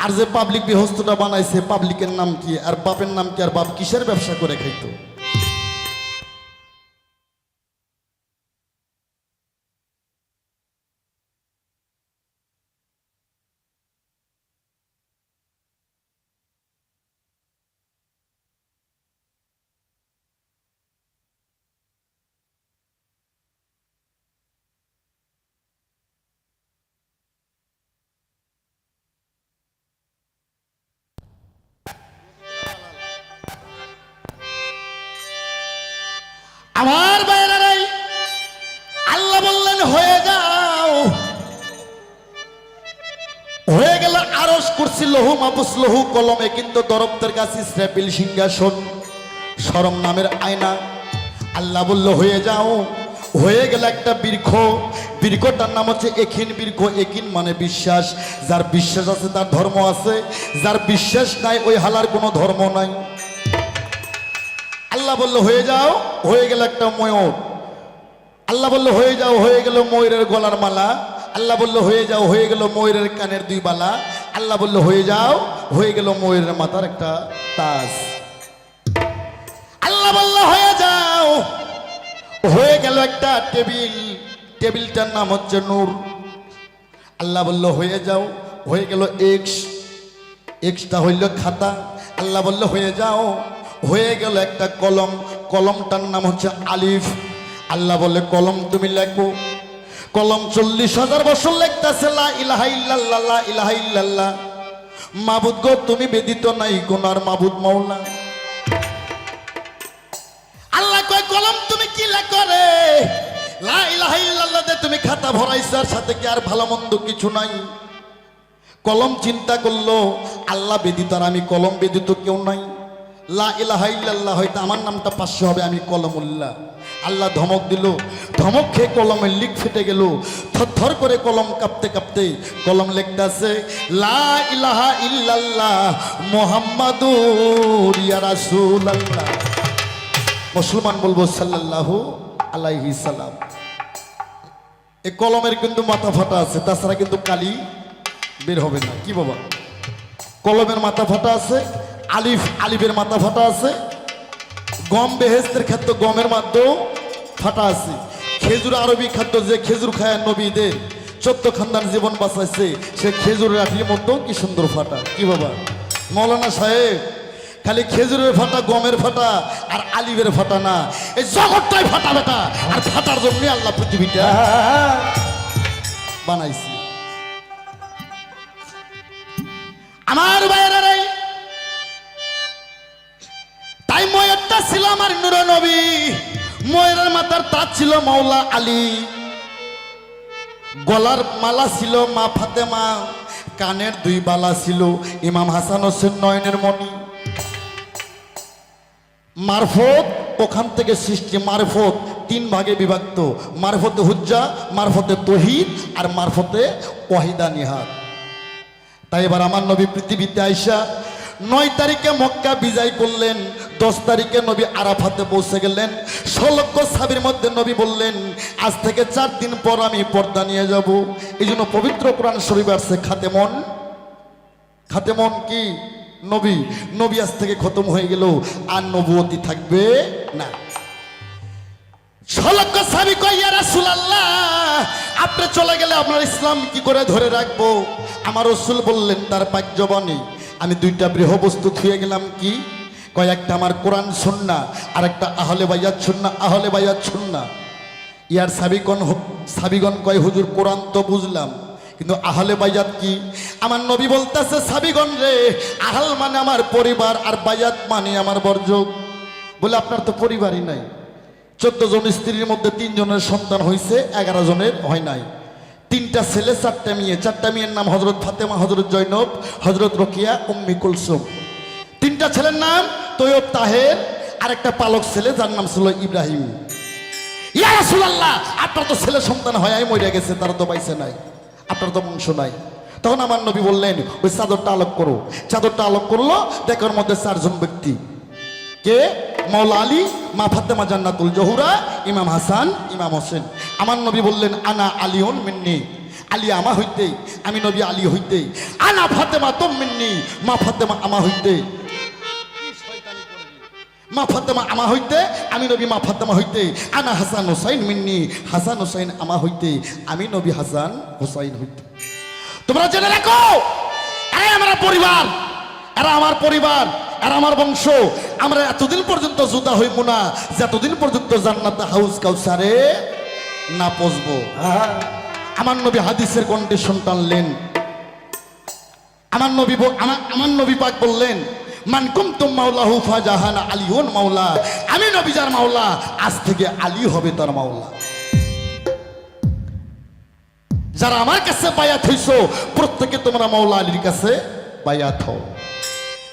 আর যে পাবলিক বেহস্তটা বানাইছে, পাবলিকের নাম কি, আর বাপের নাম কি, আর বাপ কিসের ব্যবসা করে খাইতো? আমার বাইরাই আল্লাহ বললেন হয়ে যাও। হয়ে গেল আরশ, কুরসি, লৌহ মাহফুজ, লৌহ কলমে, কিন্তু দরপ্তের কাছে ইসরাফিল, সিংহাসন, শরম নামের আয়না। আল্লাহ বলল হয়ে যাও। হয়ে গেল একটা বৃক্ষ, বৃক্ষটার নাম হচ্ছে এখিন বৃক্ষ। এখিন মানে বিশ্বাস। যার বিশ্বাস আছে তার ধর্ম আছে, যার বিশ্বাস নাই ওই হালার কোনো ধর্ম নাই। আল্লাহ বলল হয়ে যাও। হয়ে গেল একটা ময়ূর। আল্লাহ বলল হয়ে যাও। হয়ে গেল ময়ূরের গলার মালা। আল্লাহ বলল হয়ে যাও। হয়ে গেল ময়ূরের কানের 2 বালা। আল্লাহ বলল হয়ে যাও। হয়ে গেল ময়ূরের মাথার একটা তাজ। আল্লাহ বলল হয়ে যাও। হয়ে গেল একটা টেবিল, টেবিলটার নাম হচ্ছে নূর। আল্লাহ বলল হয়ে যাও। হয়ে গেল এক্স, এক্সটা হইল খাতা। আল্লাহ বলল হয়ে যাও। হয়ে গেল একটা কলম, কলমটার নাম হচ্ছে আলিফ। আল্লাহ বলে কলম তুমি লেখো। কলম 40,000 বছর লিখতেছে লা ইলাহা ইল্লাল্লাহ, লা ইলাহা ইল্লাল্লাহ। মাবুদ গো তুমি ব্যতীত নাই কোন আর মাবুদ মাওলা। আল্লাহ কয় কলম তুমি কি লেখো রে? লা ইলাহা ইল্লাল্লাহ দে তুমি খাতা ভরাইছ, আর সাথে কি আর ভালো মন্দ কিছু নাই? কলম চিন্তা করলো আল্লাহ ব্যতীত আর আমি কলম ব্যতীত কেউ নাই। লা ইলাহা ইল্লাল্লাহ হয়তো আমার নামটা 500 হবে, আমি কলমুল্লাহ। আল্লাহ ধমক দিল, ধমক খেয়ে কলমের লিক ফেটে গেল। থরথর করে কলম কাঁপতে কাঁপতে কলম লিখতেছে লা ইলাহা ইল্লাল্লাহ মুহাম্মাদুর ইয়া রাসূলুল্লাহ। মুসলমান বলবো সাল্লাল্লাহু আলাইহি সাল্লাম। এই কলমের কিন্তু মাথা ফাটা আছে, তাছাড়া কিন্তু কালি বের হবে না। কি বাবা? কলমের মাথা ফাটা আছে, আলিফ, আলিফের মাথা ফাটা আছে। গম বেহেস্তের ক্ষেত্রে গমের মাধ্যমেও ফাটা আছে। খেজুর আরবি খাদ্য, যে খেজুর খায় নবীদের 14 খানদান জীবন বাঁচাইছে, সে খেজুরের আঠির মতো কি সুন্দর ফাটা। কি বাবা মৌলানা সাহেব, খালি খেজুরের ফাটা, গমের ফাটা আর আলিবের ফাটা না, এই জগৎটাই ফাটা বেটা। আর ফাটার জন্য আল্লাহ পৃথিবীটা বানাইছে। আমার বাইরে রে, তাই ময়ূরটা ছিল আমার নূর নবী, ময়ূরের মাথার তাজ ছিল মাওলা আলী, গলার মালা ছিল মা ফাতেমা, কানের 2 বালা ছিল ইমাম হাসান হোসেন নয়নের মণি। মারফত ওখান থেকে সৃষ্টি। মারফত 3 ভাগে বিভক্ত, মারফতে হুজ্জা, মারফতে তৌহিদ আর মারফতে ওয়াহিদা নিহাত। তাই এবার আমার নবী পৃথিবীতে আইসা 9 তারিখে মক্কা বিজয় করলেন, 10 তারিখে নবী আরাফাতে পৌঁছে গেলেন। 100 লক্ষ সাহাবীর মধ্যে নবী বললেন, আজ থেকে 4 দিন পর আমি পর্দা নিয়ে যাব। এই জন্য পবিত্র কোরআন শরীফ আছে খাতেমন। খাতেমন কি? নবী। নবী আজ থেকে খতম হয়ে গেল, আর নবুয়তি থাকবে না। 100 লক্ষ সাহাবী কয়, ইয়া রাসূলুল্লাহ, আপনি চলে গেলে আপনার ইসলাম কি করে ধরে রাখবো? আমার রাসূল বললেন তার পাক জবানে, আমি 2টা বৃহ বস্তু থুয়ে গেলাম। কি? কয়, একটা আমার কোরআন সুন্নাহ আর একটা আহলে বাইয়াত সুন্নাহ। আহলে বাইয়াত সুন্নাহ ইয়ার সাবিগণ কয়, হুজুর কোরআন তো বুঝলাম, কিন্তু আহলে বাইয়াত কি? আমার নবী বলতেছে, সাবিগণ রে, আহল মানে আমার পরিবার আর বাইয়াত মানে আমার বর্জক। বলে আপনার তো পরিবারই নাই। 14 জন স্ত্রীর মধ্যে 3 জনের সন্তান হয়েছে, 11 জনের হয় নাই। 3টা ছেলে 4টা মেয়ে। 4টা মেয়ের নাম হযরত ফাতেমা, হযরত জয়নব, হযরত রোকেয়া, উম্মে কুলসুম। 3টা ছেলের নাম তৈয়ব, তাহের, আর একটা পালক ছেলে যার নাম ছিল ইব্রাহিম। ইয়া রাসূলুল্লাহ, আপনার তো ছেলে সন্তান হয় মরে গেছে, তারা তো পাইছে নাই, আপনার তো বংশ নাই। তখন আমার নবী বললেন, ওই চাদরটা আলোক করো। চাদরটা আলোক করলো, দেখার মধ্যে 4 জন ব্যক্তি। কে? মাওলা আলী, মা ফাতেমা জান্নাতুল জহুরা, ইমাম হাসান, ইমাম হোসেন। আমার নবী বললেন, আনা আলিউন মিন্নি, আলী আমা হইতে, আমি নবী আলী হইতে। আনা ফাতেমা তুম মিন্নি, মা ফাতেমা আমা হইতে। মা ফাতেমা আমা হইতে, আমি নবী মা ফাতেমা হইতে। আনা হাসান হুসাইন মিন্নি, হাসান হুসাইন আমা হইতে, আমি নবী হাসান হুসাইন হইতে। তোমরা জেনে রাখো, এরা আমার পরিবার, এরা আমার পরিবার, এরা আমার বংশ। আমরা এতদিন পর্যন্ত জুদা হইব না, যতদিন পর্যন্ত জান্নাতে হাউস কাউসারে না পৌঁছবো। আমার নবী হাদিসের কন্ডিশন টানলেন। আমার নবী পাক বললেন, মান কুনতুম মাওলাহু ফাজাহানা আলিউন মাওলা, আমি নবী যার মাওলা, আজ থেকে আলী হবে তার মাওলা। যারা আমার কাছে বায়াত হইছো, প্রত্যেকে তোমরা মাওলা আলীর কাছে বায়াত হও।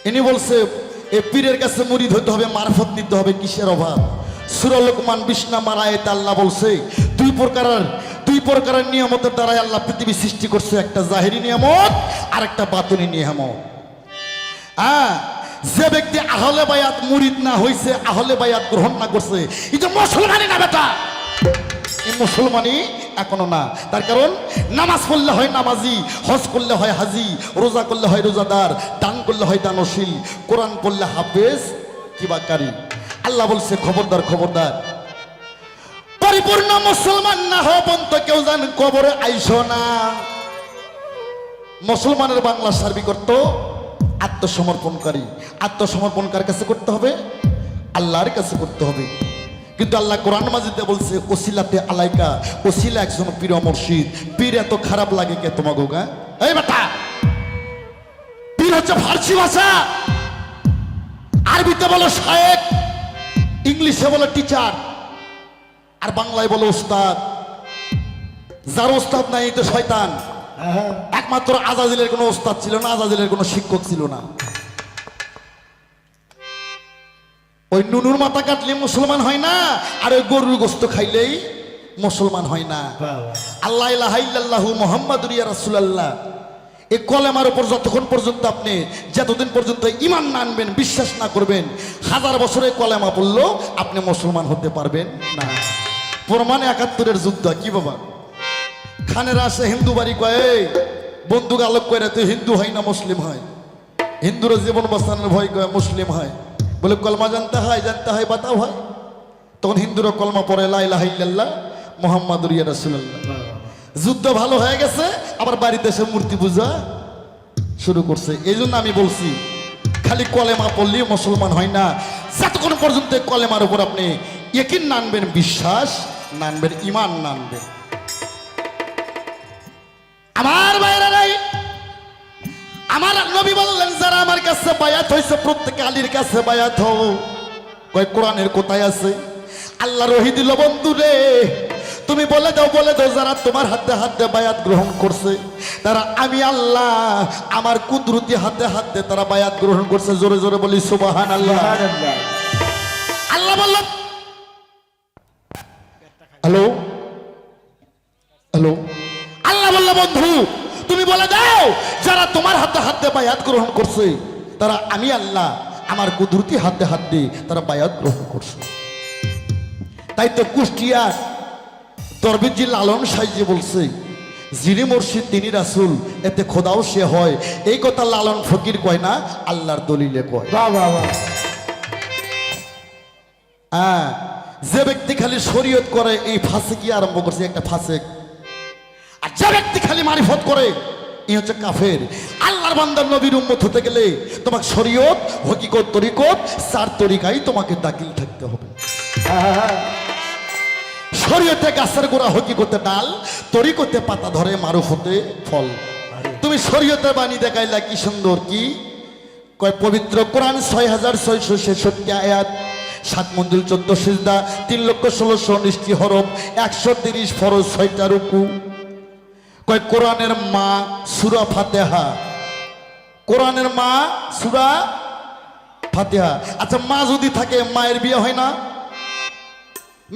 ইনি বলছে, এ পীরের কাছে মুরিদ হইতে হবে, মারফত নিতে হবে, কিসের অভাব? সূরা লোকমান 20 নম্বর আয়াতে আল্লাহ বলছে, দুই প্রকারের নিয়ামতের দ্বারাই আল্লাহ পৃথিবী সৃষ্টি করছে, একটা জাহেরি নিয়ামত আর একটা বাতুনি নিয়ামত। যে ব্যক্তি আহলে বায়াত মুরিদ না হইছে, আহলে বায়াত গ্রহণ না করছে, এই যে মুসলমানই না বেটা, এই মুসলমানই এখনো না। তার কারণ নামাজ পড়লে হয় নামাজি, হজ করলে হয় হাজি, রোজা করলে হয় রোজাদার, দান করলে হয় দানশীল, কোরআন পড়লে হাফেজ কিবা কারি। আল্লাহ বলছে, খবরদার খবরদার, পরিপূর্ণ মুসলমান না হওয়া পর্যন্ত কেউ যেন কবরে আইসো না। মুসলমানের বাংলা সার্বিক অর্থ আত্মসমর্পণকারী। আত্মসমর্পণকার কাছে করতে হবে, আল্লাহর কাছে করতে হবে। কিন্তু আল্লাহ কোরআন মাজিদে বলছে, ওসিলাতে আলাইকা, ওসিলা একজন পীর মুর্শিদ। পীর এত খারাপ লাগে কে তোমাকে? এই বেটা, পীর হচ্ছে ফার্সি ভাষা, আরবিতে বলো শায়েখ, ইংলিশে বলো টিচার, আর বাংলায় বলো ওস্তাদ। যার ওস্তাদ নাই তো শয়তান। একমাত্র আজাজিলের কোনো ওস্তাদ ছিল না, আজাজিলের কোনো শিক্ষক ছিল না। ওই নুনুর মাথা কাটলে মুসলমান হয় না, আর ওই গরুর গোস্ত খাইলেই মুসলমান হয় না। আল্লাহ ইলাহা ইল্লাল্লাহু মুহাম্মাদুর রাসূলুল্লাহ, এই কলেমার উপর যতক্ষণ পর্যন্ত আপনি, যতদিন পর্যন্ত ঈমান না আনবেন, বিশ্বাস না করবেন, 1000 বছরে কলেমা পড়লেও আপনি মুসলমান হতে পারবেন না। প্রমাণে 71-এর যুদ্ধ। কি বাবা, খানেরা আসে হিন্দু বাড়ি, কয় বন্দুক আলোক করে, তুই হিন্দু হয় না মুসলিম হয়? হিন্দুরা জীবন বাঁচানোর ভয় কয় মুসলিম হয়। বলে কলমা জানতে হয়, জানতে হয়, বাতাও হয়। তখন হিন্দুরা কলমা পড়ে লা ইলাহা ইল্লাল্লাহ মুহাম্মাদুর রাসূলুল্লাহ। যুদ্ধ ভালো হয়ে গেছে, আবার বাড়িতে এসে মূর্তি পূজা শুরু করছে। এই জন্য আমি বলছি খালি কলেমা পড়লেই মুসলমান হয় না, যতক্ষণ পর্যন্ত কলেমার উপর আপনি ইয়াকিন না আনবেন, বিশ্বাস না আনবেন, ঈমান না আনবেন। আমার বাইরে নাই, আমার নবী বললেন যারা আমার কাছে বায়াত হয়েছে প্রত্যেকে আলীর কাছে বায়াত হও। কয় কোরআনের কোথায় আছে? আল্লাহ রহি দিল বন্ধু রে, তুমি বলে দাও যারা তোমার হাতে হাতে বায়াত গ্রহণ করছে তারা আমি আল্লাহ আমার কুদরতি হাতে হাতে তারা বায়াত গ্রহণ করছে। জোরে জোরে বলি সুবহানাল্লাহ। আল্লাহ বলল, হ্যালো হ্যালো, আল্লাহ বলল বন্ধু তুমি বলে দাও যারা তোমার হাতে হাতে বায়াত গ্রহণ করছে তারা আমি আল্লাহ আমার কুদরতি হাতে হাতে তারা বায়াত গ্রহণ করছে। তাই তো কুষ্টিয়ার দরবেশজি লালন সাইজি বলছে যিনি মুর্শিদ তিনি রাসূল, এতে খোদাও সে হয়। এই কথা লালন ফকির কয় না, আল্লাহর দলিলে কয়। হ্যাঁ, যে ব্যক্তি খালি শরীয়ত করে এই ফাসিকি আরম্ভ করছে একটা ফাসিক, আর যে ব্যক্তি খালি মারিফত করে এই হচ্ছে কাফের। আল্লাহর বান্দার নবীর উম্মত হতে গেলে তোমাকে শরীয়ত, হকিকত, তরিকত চার তরিকায় তোমাকে দাখিল থাকতে হবে। শরীয়তে গাছের গোড়া, হকিকতে ডাল, তরিকতে পাতা ধরে, মারুফতে ফল। তুমি শরীয়তের বাণী দেখাইলা কি সুন্দর, কি কয় পবিত্র কোরআন ৬৬৬৬ আয়াত, ৭ মঞ্জুল ১৪ সিজদা, ৩,১৬,১৯টি হরফ, ১৩০ ফরজ, ৬টা রুকু। কয় কোরআনের মা সূরা ফাতিহা, কোরআনের মা সূরা ফাতিহা। আচ্ছা মা যদি থাকে মায়ের বিয়ে হয় না?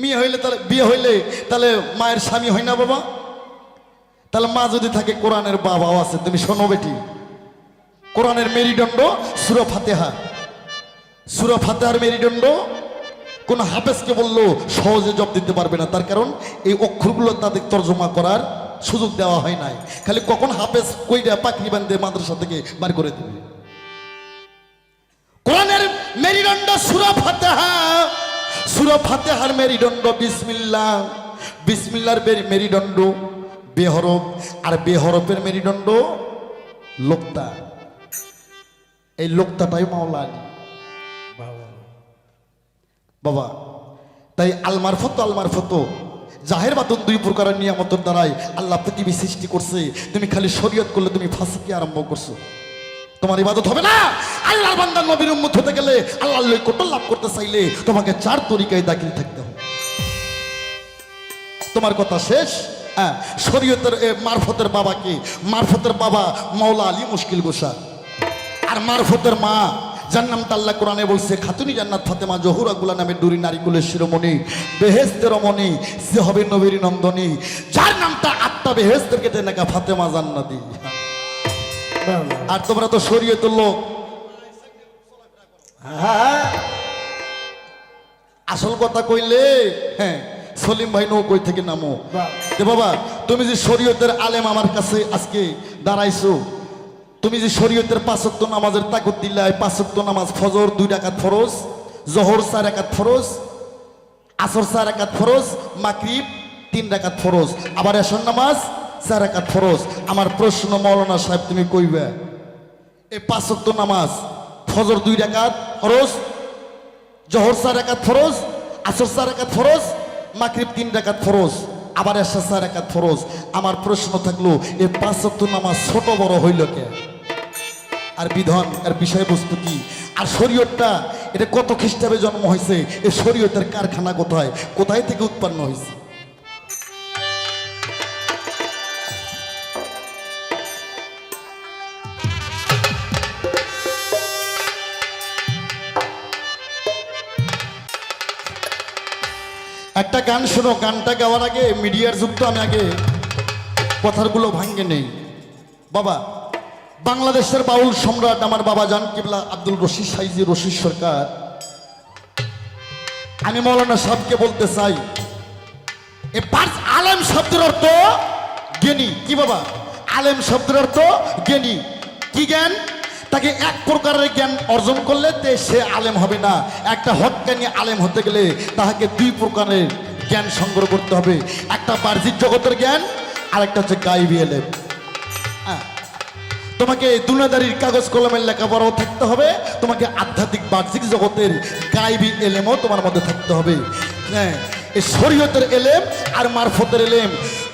মেয়ে হইলে তাহলে বিয়ে হইলে তাহলে মায়ের স্বামী হয় না বাবা? তাহলে মা যদি থাকে কোরআনের বাবাও আছে। তুমি শোনো বেটি, কোরআনের মেরুদণ্ড সূরা ফাতিহা, সূরা ফাতিহার মেরুদণ্ড কোন হাফেজকে বললো সহজে জব দিতে পারবে না, তার কারণ এই অক্ষরগুলো তাদের তর্জমা করার সুযোগ দেওয়া হয় নাই। খালি কখন হাফেজ কইটা পাকড়ি বান্ধে মাদ্রাসা থেকে বার করে দেবে। কোরআনের মেরুদণ্ড সূরা ফাতিহা, সূরা ফাতিহার মেরুদণ্ড বিসমিল্লাহ, বিসমিল্লাহর মেরুদণ্ড বেহরফ, আর বেহরফের মেরুদণ্ড লোক্তা। এই লোক্তাটাই মাওলা আলী বাবা। তাই আলমারফত আলমারফত জাহের বাতুন দুই প্রকারের নিয়ামতের দ্বারাই আল্লাহ পৃথিবী সৃষ্টি করছে। তুমি খালি শরীয়ত করলে তুমি ফাসিকি আরম্ভ করছো, তোমার ইবাদত হবে না। আল্লাহর বান্দা নবীর উম্মত হতে গেলে আল্লাহর কৈফিয়ত লাভ করতে চাইলে তোমাকে চার তরিকায় দাখিল থাকতে হবে। তোমার কথা শেষ। হ্যাঁ, শরীয়তের মারফতের বাবাকে, মারফতের বাবা মাওলা আলী মুশকিল গোসা, আর মারফতের মা যার নামটা আল্লাহ কোরআনে বলছে খাতুনি জান্নাত ফাতেমা জহুরা গুলা নামে ডুরি নারীকুলের শিরোমণি, বেহেশতের রমণী, সে হবে নবীর নন্দনী, যার নামটা আত্মা বেহেশতের কেটে নাকা ফাতেমা জান্নাতি। আর তোমরা তো শরীয়তের লোক, আসল কথা কইলে হ্যাঁ সলিম ভাই নৌ কই থেকে নামো। বাবা তুমি যে শরীয়তের আলেম আমার কাছে আজকে দাঁড়াইছো, তুমি যে শরীয়তের ৫ ওয়াক্ত নামাজের তাকুত দিলাই, ৫ ওয়াক্ত নামাজ ফজর ২ রাকাত ফরজ, জোহর ৪ রাকাত ফরজ, আসর ৪ রাকাত ফরজ, মাগরিব ৩ রাকাত ফরজ, আবার এশার নামাজ ৪ রাকাত ফরজ। আমার প্রশ্ন মাওলানা সাহেব তুমি কইবে এই ৫ ওয়াক্ত নামাজ ফজর ২ রাকাত ফরজ, জোহর ৪ রাকাত ফরজ, আসর ৪ রাকাত ফরজ, মাগরিব ৩ রাকাত ফরজ, আবার এশা ৪ রাকাত ফরজ। আমার প্রশ্ন থাকলো এই ৫ ওয়াক্ত নামাজ ছোট বড় হইল কে? আর বিধান এর বিষয়বস্তু কি? আর শরীয়তটা এটা কত খ্রিস্টাব্দে জন্ম হয়েছে? এই শরীয়তের কারখানা কোথায়, কোথায় থেকে উৎপন্ন হয়েছে? একটা গান শোনো, গানটা গাওয়ার আগে মিডিয়ার যুগ তো, আমি আগে কথাগুলো ভাঙ্গে নেই। বাবা বাংলাদেশের বাউল সম্রাট আমার বাবা জান কিবলা আব্দুল রশিদ সাইজি রশিদ সরকার, আমি মৌলানা সাহেবকে বলতে চাই এই আলেম শব্দের অর্থ জ্ঞানী। কি বাবা? আলেম শব্দের অর্থ জ্ঞানী। কি জ্ঞান? তাকে এক প্রকারের জ্ঞান অর্জন করলে তে সে আলেম হবে না। একটা হক্কানি আলেম হতে গেলে তাহাকে দুই প্রকারের জ্ঞান সংগ্রহ করতে হবে, একটা বাহ্যিক জগতের জ্ঞান আর একটা হচ্ছে গায়েবী এলেম। তোমাকে দুনিয়াদারির কাগজ কলমের লেখাপড়াও থাকতে হবে, তোমাকে আধ্যাত্মিক বাহ্যিক জগতের গায়েবী এলেমও তোমার মধ্যে থাকতে হবে। হ্যাঁ, এই শরীয়তের এলেম আর মারফতের এলেম,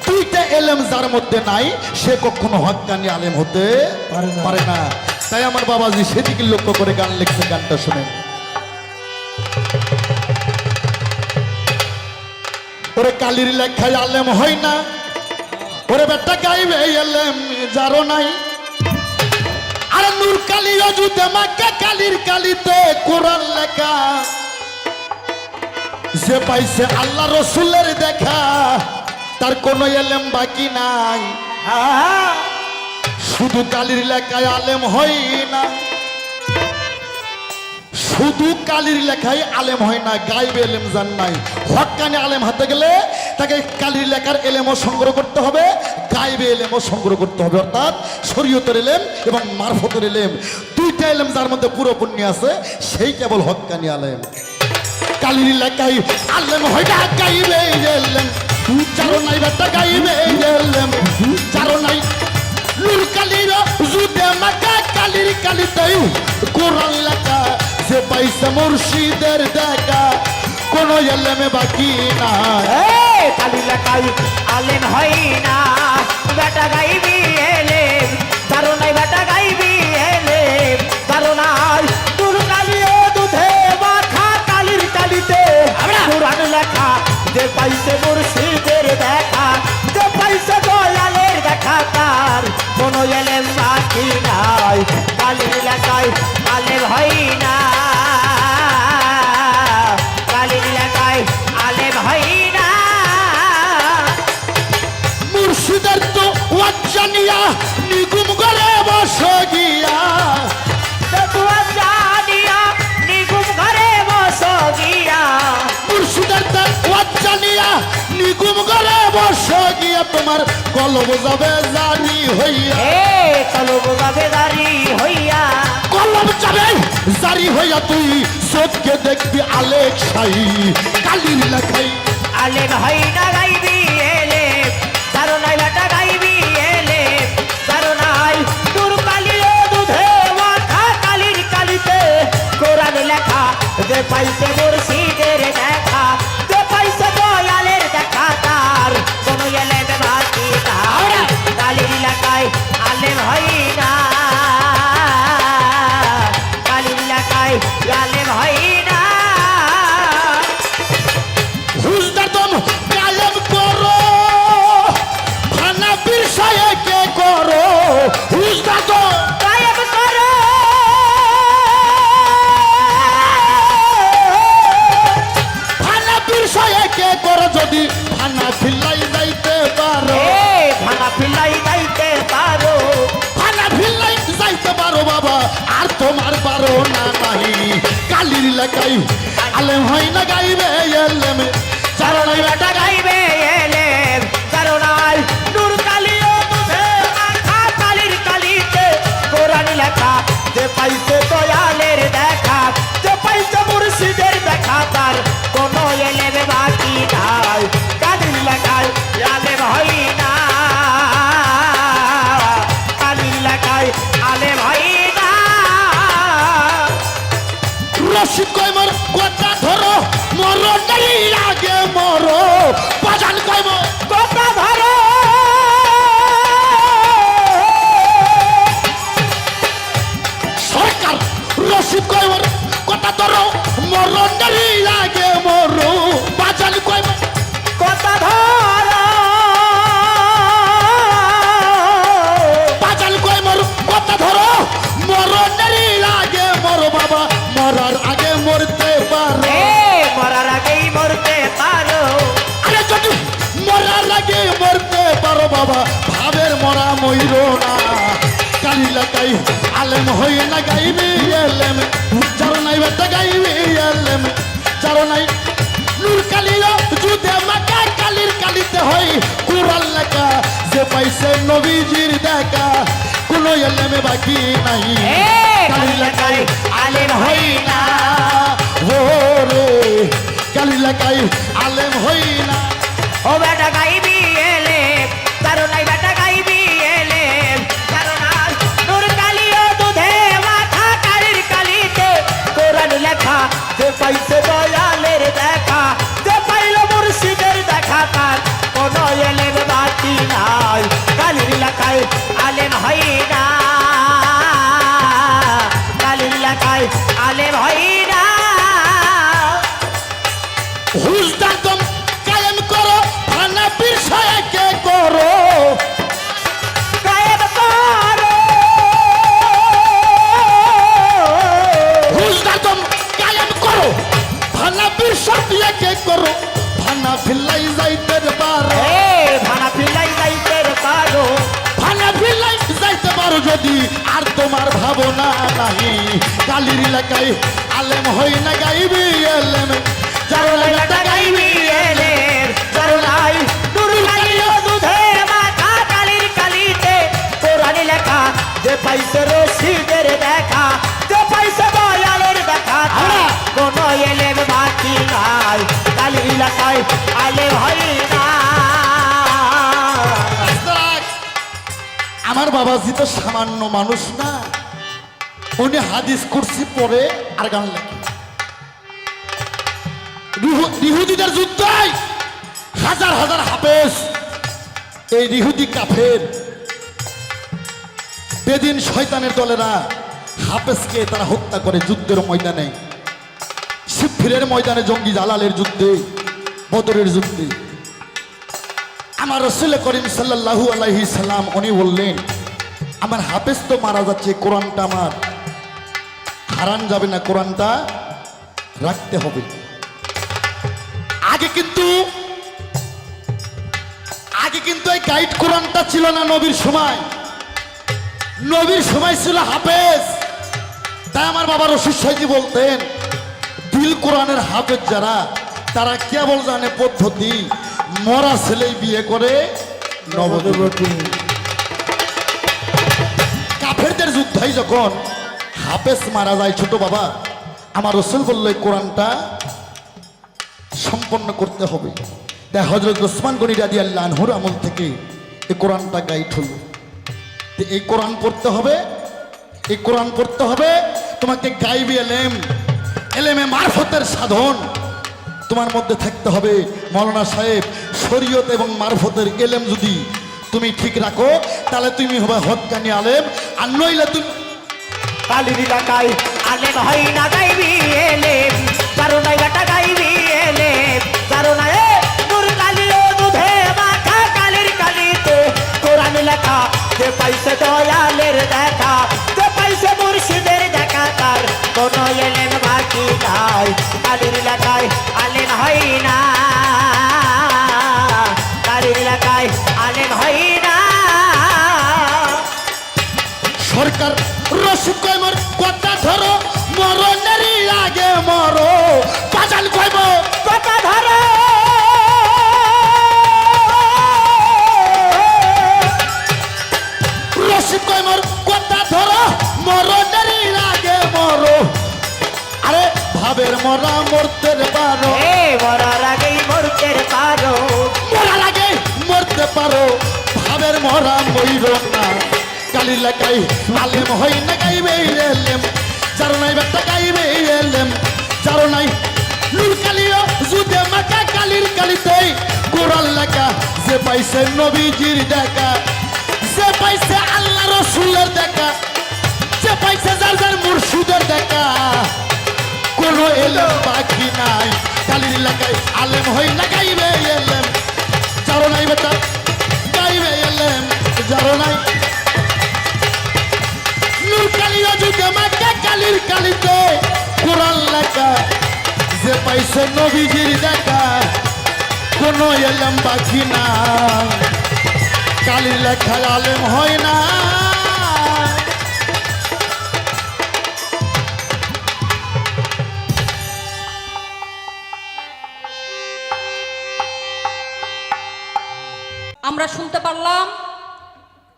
দুইটা এলেম যার মধ্যে নাই সে কখনো হক্কানি আলেম হতে পারে না। তাই আমার বাবাজি সেদিকে লক্ষ্য করে গান লিখছে, গানটা শুনেন। ওরে কালির লেখায় আলেম হয় না, ওরে বেটা গাইবে এলেম যারও নাই। আরে নূর কালি অজুতে মাক্কা কালির কালিতে কোরআন লেখা, যে পাইছে আল্লাহ রসুলের দেখা তার কোনো এলেম বাকি নাই। শুধু কালির লেখায় আলেম হয় না, শুধু কালির লেখায় আলেম হয় না, গায়েবী এলেম জান নাই। হক্কানি আলেম হাতে গেলে তাকে কালির লেখার এলেমও সংগ্রহ করতে হবে, গায়েবী এলেমও সংগ্রহ করতে হবে। অর্থাৎ শরীয়তের এলেম এবং মারফতের এলেম, দুইটা এলেম যার মধ্যে পুরোপূর্ণ আছে সেই কেবল হক্কানি আলেম। কালির লেখায় আলেম হয় না, গায়েবী এলেম যারও নাই বেটা গায়েবী এলেম যারও নাই। নূর কালির জুদে মাকা কালির কালিতে কোরআন লেখা, যে পাইছে মুর্শিদের দেখা কোন এলেমে বাকি না। কালি লেখাই আলেম হয় না, বেটা গাইবি এলেম যারও নাই, বেটা গাইবি এলেম যারও নাই। নূর কালি ও দুধে মাখা কালির কালিতে কোরআন লেখা, যে পাইছে মুর্শিদের দেখা, যে পাইছে দয়ালের দেখা তার কোনো এলেম বাকি নাই। কালির লেখাই আলেম হয় না, কালির লেখাই আলেম হয় না। মুর্শিদের তো ওয়াজ্জানিয়া নিগুম করে বস গিয়া, জানিয়া নিগুম ঘরে বস গিয়া। মুর্শিদের তো ওয়াজ্জানিয়া নিগুম করে বস গিয়া, তোমার কলব যাবে জারি হইয়া, কলব যাবে জারি হইয়া, কলব যাবে জারি হইয়া, তুই চোখকে দেখবি আলেক সাই কালির লেখাই আলেম হয় না গাইবি এলেম যারও নাই, বেটা গাইবি এলেম যারও নাই। নূর কালি ও দুধে মাখা কালির কালিতে কোরআন লেখা, যে পাইছে মুর্শিদের দেখা, যে পাইছে দয়ালের দেখা তার কোনো এলেম বাকি নাই। কালির লেখায় আলেম হয় না, কালির লেখায় আলেম হয় না। হুজদাদন কালেম করো ভানা বিরসায়ে কে করো, হুজদাদন গায়েব করো, ভানা বিরসায়ে কে করো, যদি ভানা ফিল্লাই যাইতে পারো, ভাঙা পিলাই গাইতে পারো, ভানা ফিল্লাই যাইতে পারো বাবা, আর তোমার পারো না নাহি। কালির লেখাই আলেম হয় না, গাইবে এলেম যারো নাই বেটা গাইবে এলেম যারো নাই। নূর কালি ও দুধে মাখা কালির কালিতে কোরআন লেখা, যে পাইছে দয়ালের দেখা, যে পাইছে মুর্শিদের দেখা তার কোনো এলেম বাকি নাই। কালির লেখায় আলেম হয় না, কালির লেখায় আলেম হয় না। রশিদ কয় মোর কথা ধরো, মরণ নেই আগে মরো, বাজান কয় মোর কথা ধরো, সরকার রশিদ কয় মোর কথা ধরো, মরণ নেই আগে মরো, বাজান কয় মোর কথা ধরো, বাজান কয় মোর কথা ধরো, মরণ নেই আগে মরো বাবা, মরার আগে মরতে পারো। মরার আগেই মরতে পারো, আরে যদি মরার আগে মরতে পারো বাবা, ভাবের মরা মইরো না। কালি লাগাই আলেম হই না, গাইবি এলেম যারো নাই বেটা গাইবি এলেম যারো নাই। নূর কালিও জুদে মাকা কালির কালিতে হই কোরআন লেখা, যে পাইছে নবীজির দেখা কোনো এলেমে বাকি নাই। কালির লেখায় আলেম হই না। ওরে কালির লেখায় আলেম হই না। ও বেটা গাইবি এলে কারণাই বেটা গাইবি এলে কারণার নূর কালি ও দুধে মাথা কালির কালিতে কোরআন লেখা যে পাইছে দয়ালের দেখা যে পাইল মুর্শিদের দেখা তার কোনো এলেম বাকি নাই কালির লেখায় আলেম হই না কালির লেখায় আলেম হই না হুজদার দম কায়েম করো হানাফির শায়েখকে করো গায়েব করো হুজদার দম কায়েম করো হানাফির শায়েখকে করো হানাফিলাই যাইতে পারো ভাড়া পিলাই যাইতে পারো হানাফিলাই যাইতে পারো যদি আর তোমার ভাবনা নাহি কালির লেখায় আলেম হই না গাইবি এলেম যার লেখাটা গাইবি এলের করুণাই নূর কালি ও দুধে মাথা কালির কালিতে কোরআন লেখা যে পাইছে রশিদের দেখা যে পাইছে দয়ালের দেখা কোন এলেম বাকি নাই কালির লেখায় আলেম হয় না আমার বাবাজি তো সামান্য মানুষ না, উনি হাদিস কুরসি পড়ে আর গান লেখে। ইহুদিদের যুদ্ধে হাজার হাজার হাফেজ, এই ইহুদি কাফের বেদিন শয়তানের দলেরা হাফেজকে তারা হত্যা করে যুদ্ধের ময়দানে, সিফিরের ময়দানে, জঙ্গি জালালের যুদ্ধে, বদরের যুদ্ধে। আমার রাসূল করিম সাল্লাল্লাহু আলাইহি সাল্লাম উনি বললেন, আমার হাফেজ তো মারা যাচ্ছে, কোরআনটা আমার হারান যাবে না, কোরআনটা রাখতে হবে। আগে কিন্তু এই গাইড কোরআনটা ছিল না নবীর সময়। নবীর সময় ছিল হাফেজ। তাই আমার বাবা রশিদ সাহেবজি বলতেন, দিল কোরআনের হাফেজ যারা, তারা কেবল জানে পদ্ধতি, মরা ছেলেই বিয়ে করে নবযুবতী। কাফেরদের যুদ্ধই যখন হাফেজ মারা যায় ছোট বাবা, আমার রসুল বলল এই কোরআনটা সম্পন্ন করতে হবে। তাই হযরত ওসমান গনি রাদিয়াল্লাহু আনহুর আমল থেকে এই কোরআনটা গাইড হলো। এই কোরআন পড়তে হবে, এই কোরআন পড়তে হবে, তোমাকে গাইবি এলেম, এলেমে মারফতের সাধন তোমার মধ্যে থাকতে হবে। মৌলানা সাহেব, শরীয়ত এবং মারফতের এলেম যদি তুমি ঠিক রাখো, তাহলে তুমি হবে হক্কানি আলেম, আর নইলে তুমি কালির লেখায় আলেম হয় না গাইবি এলেম কারণাই বেটা গাইবি এলেম কারণাই নূর কালি ও দুধে মাথা কালির কালিতে কোরআন লেখা যে পাইছে দয়ালের দেখা যে পাইছে মুর্শিদের দেখা তার কোনো এলেম বাকি নাই কালির লেখায় আলেম হয় না কালির লেখায় আলেম হয় না সরকার রশিদ কইমর কথা ধরো, মরণের আগে মরো, বাজান কইব কথা ধরো রশিদ কইমর কথা ধরো, মরণের আগে মরো। আরে ভাবের মরা মরতে পারো, মরার আগেই মরতে পারো মরার আগে মরতে পারো, ভাবের মরা মইর না। কালির লেখায় আলেম হই না গাইবে এলেম, যার নাই বেটা গাইবে এলেম, যার নাই নূর কালিও যুদে মাকা কালির কালিতে কোরআন লেখা যে পাইছে নবীজির দেখা, যে পাইছে আল্লাহ রসুলের দেখা, যে পাইছে যার যার মুর্শিদের দেখা, কোনো এলেম বাকি নাই। কালির লেখায় আলেম হই না গাইবে এলেম, যার নাই বেটা গাইবে এলেম, যার নাই নূর কালিও যুগে মাকা কালির কালিতে কোরআন লেখা যে পাইছে নবীজির দেখা, কোনো এলেম বাকি না। কালির লেখা আলেম হয় না। আমরা শুনতে পারলাম।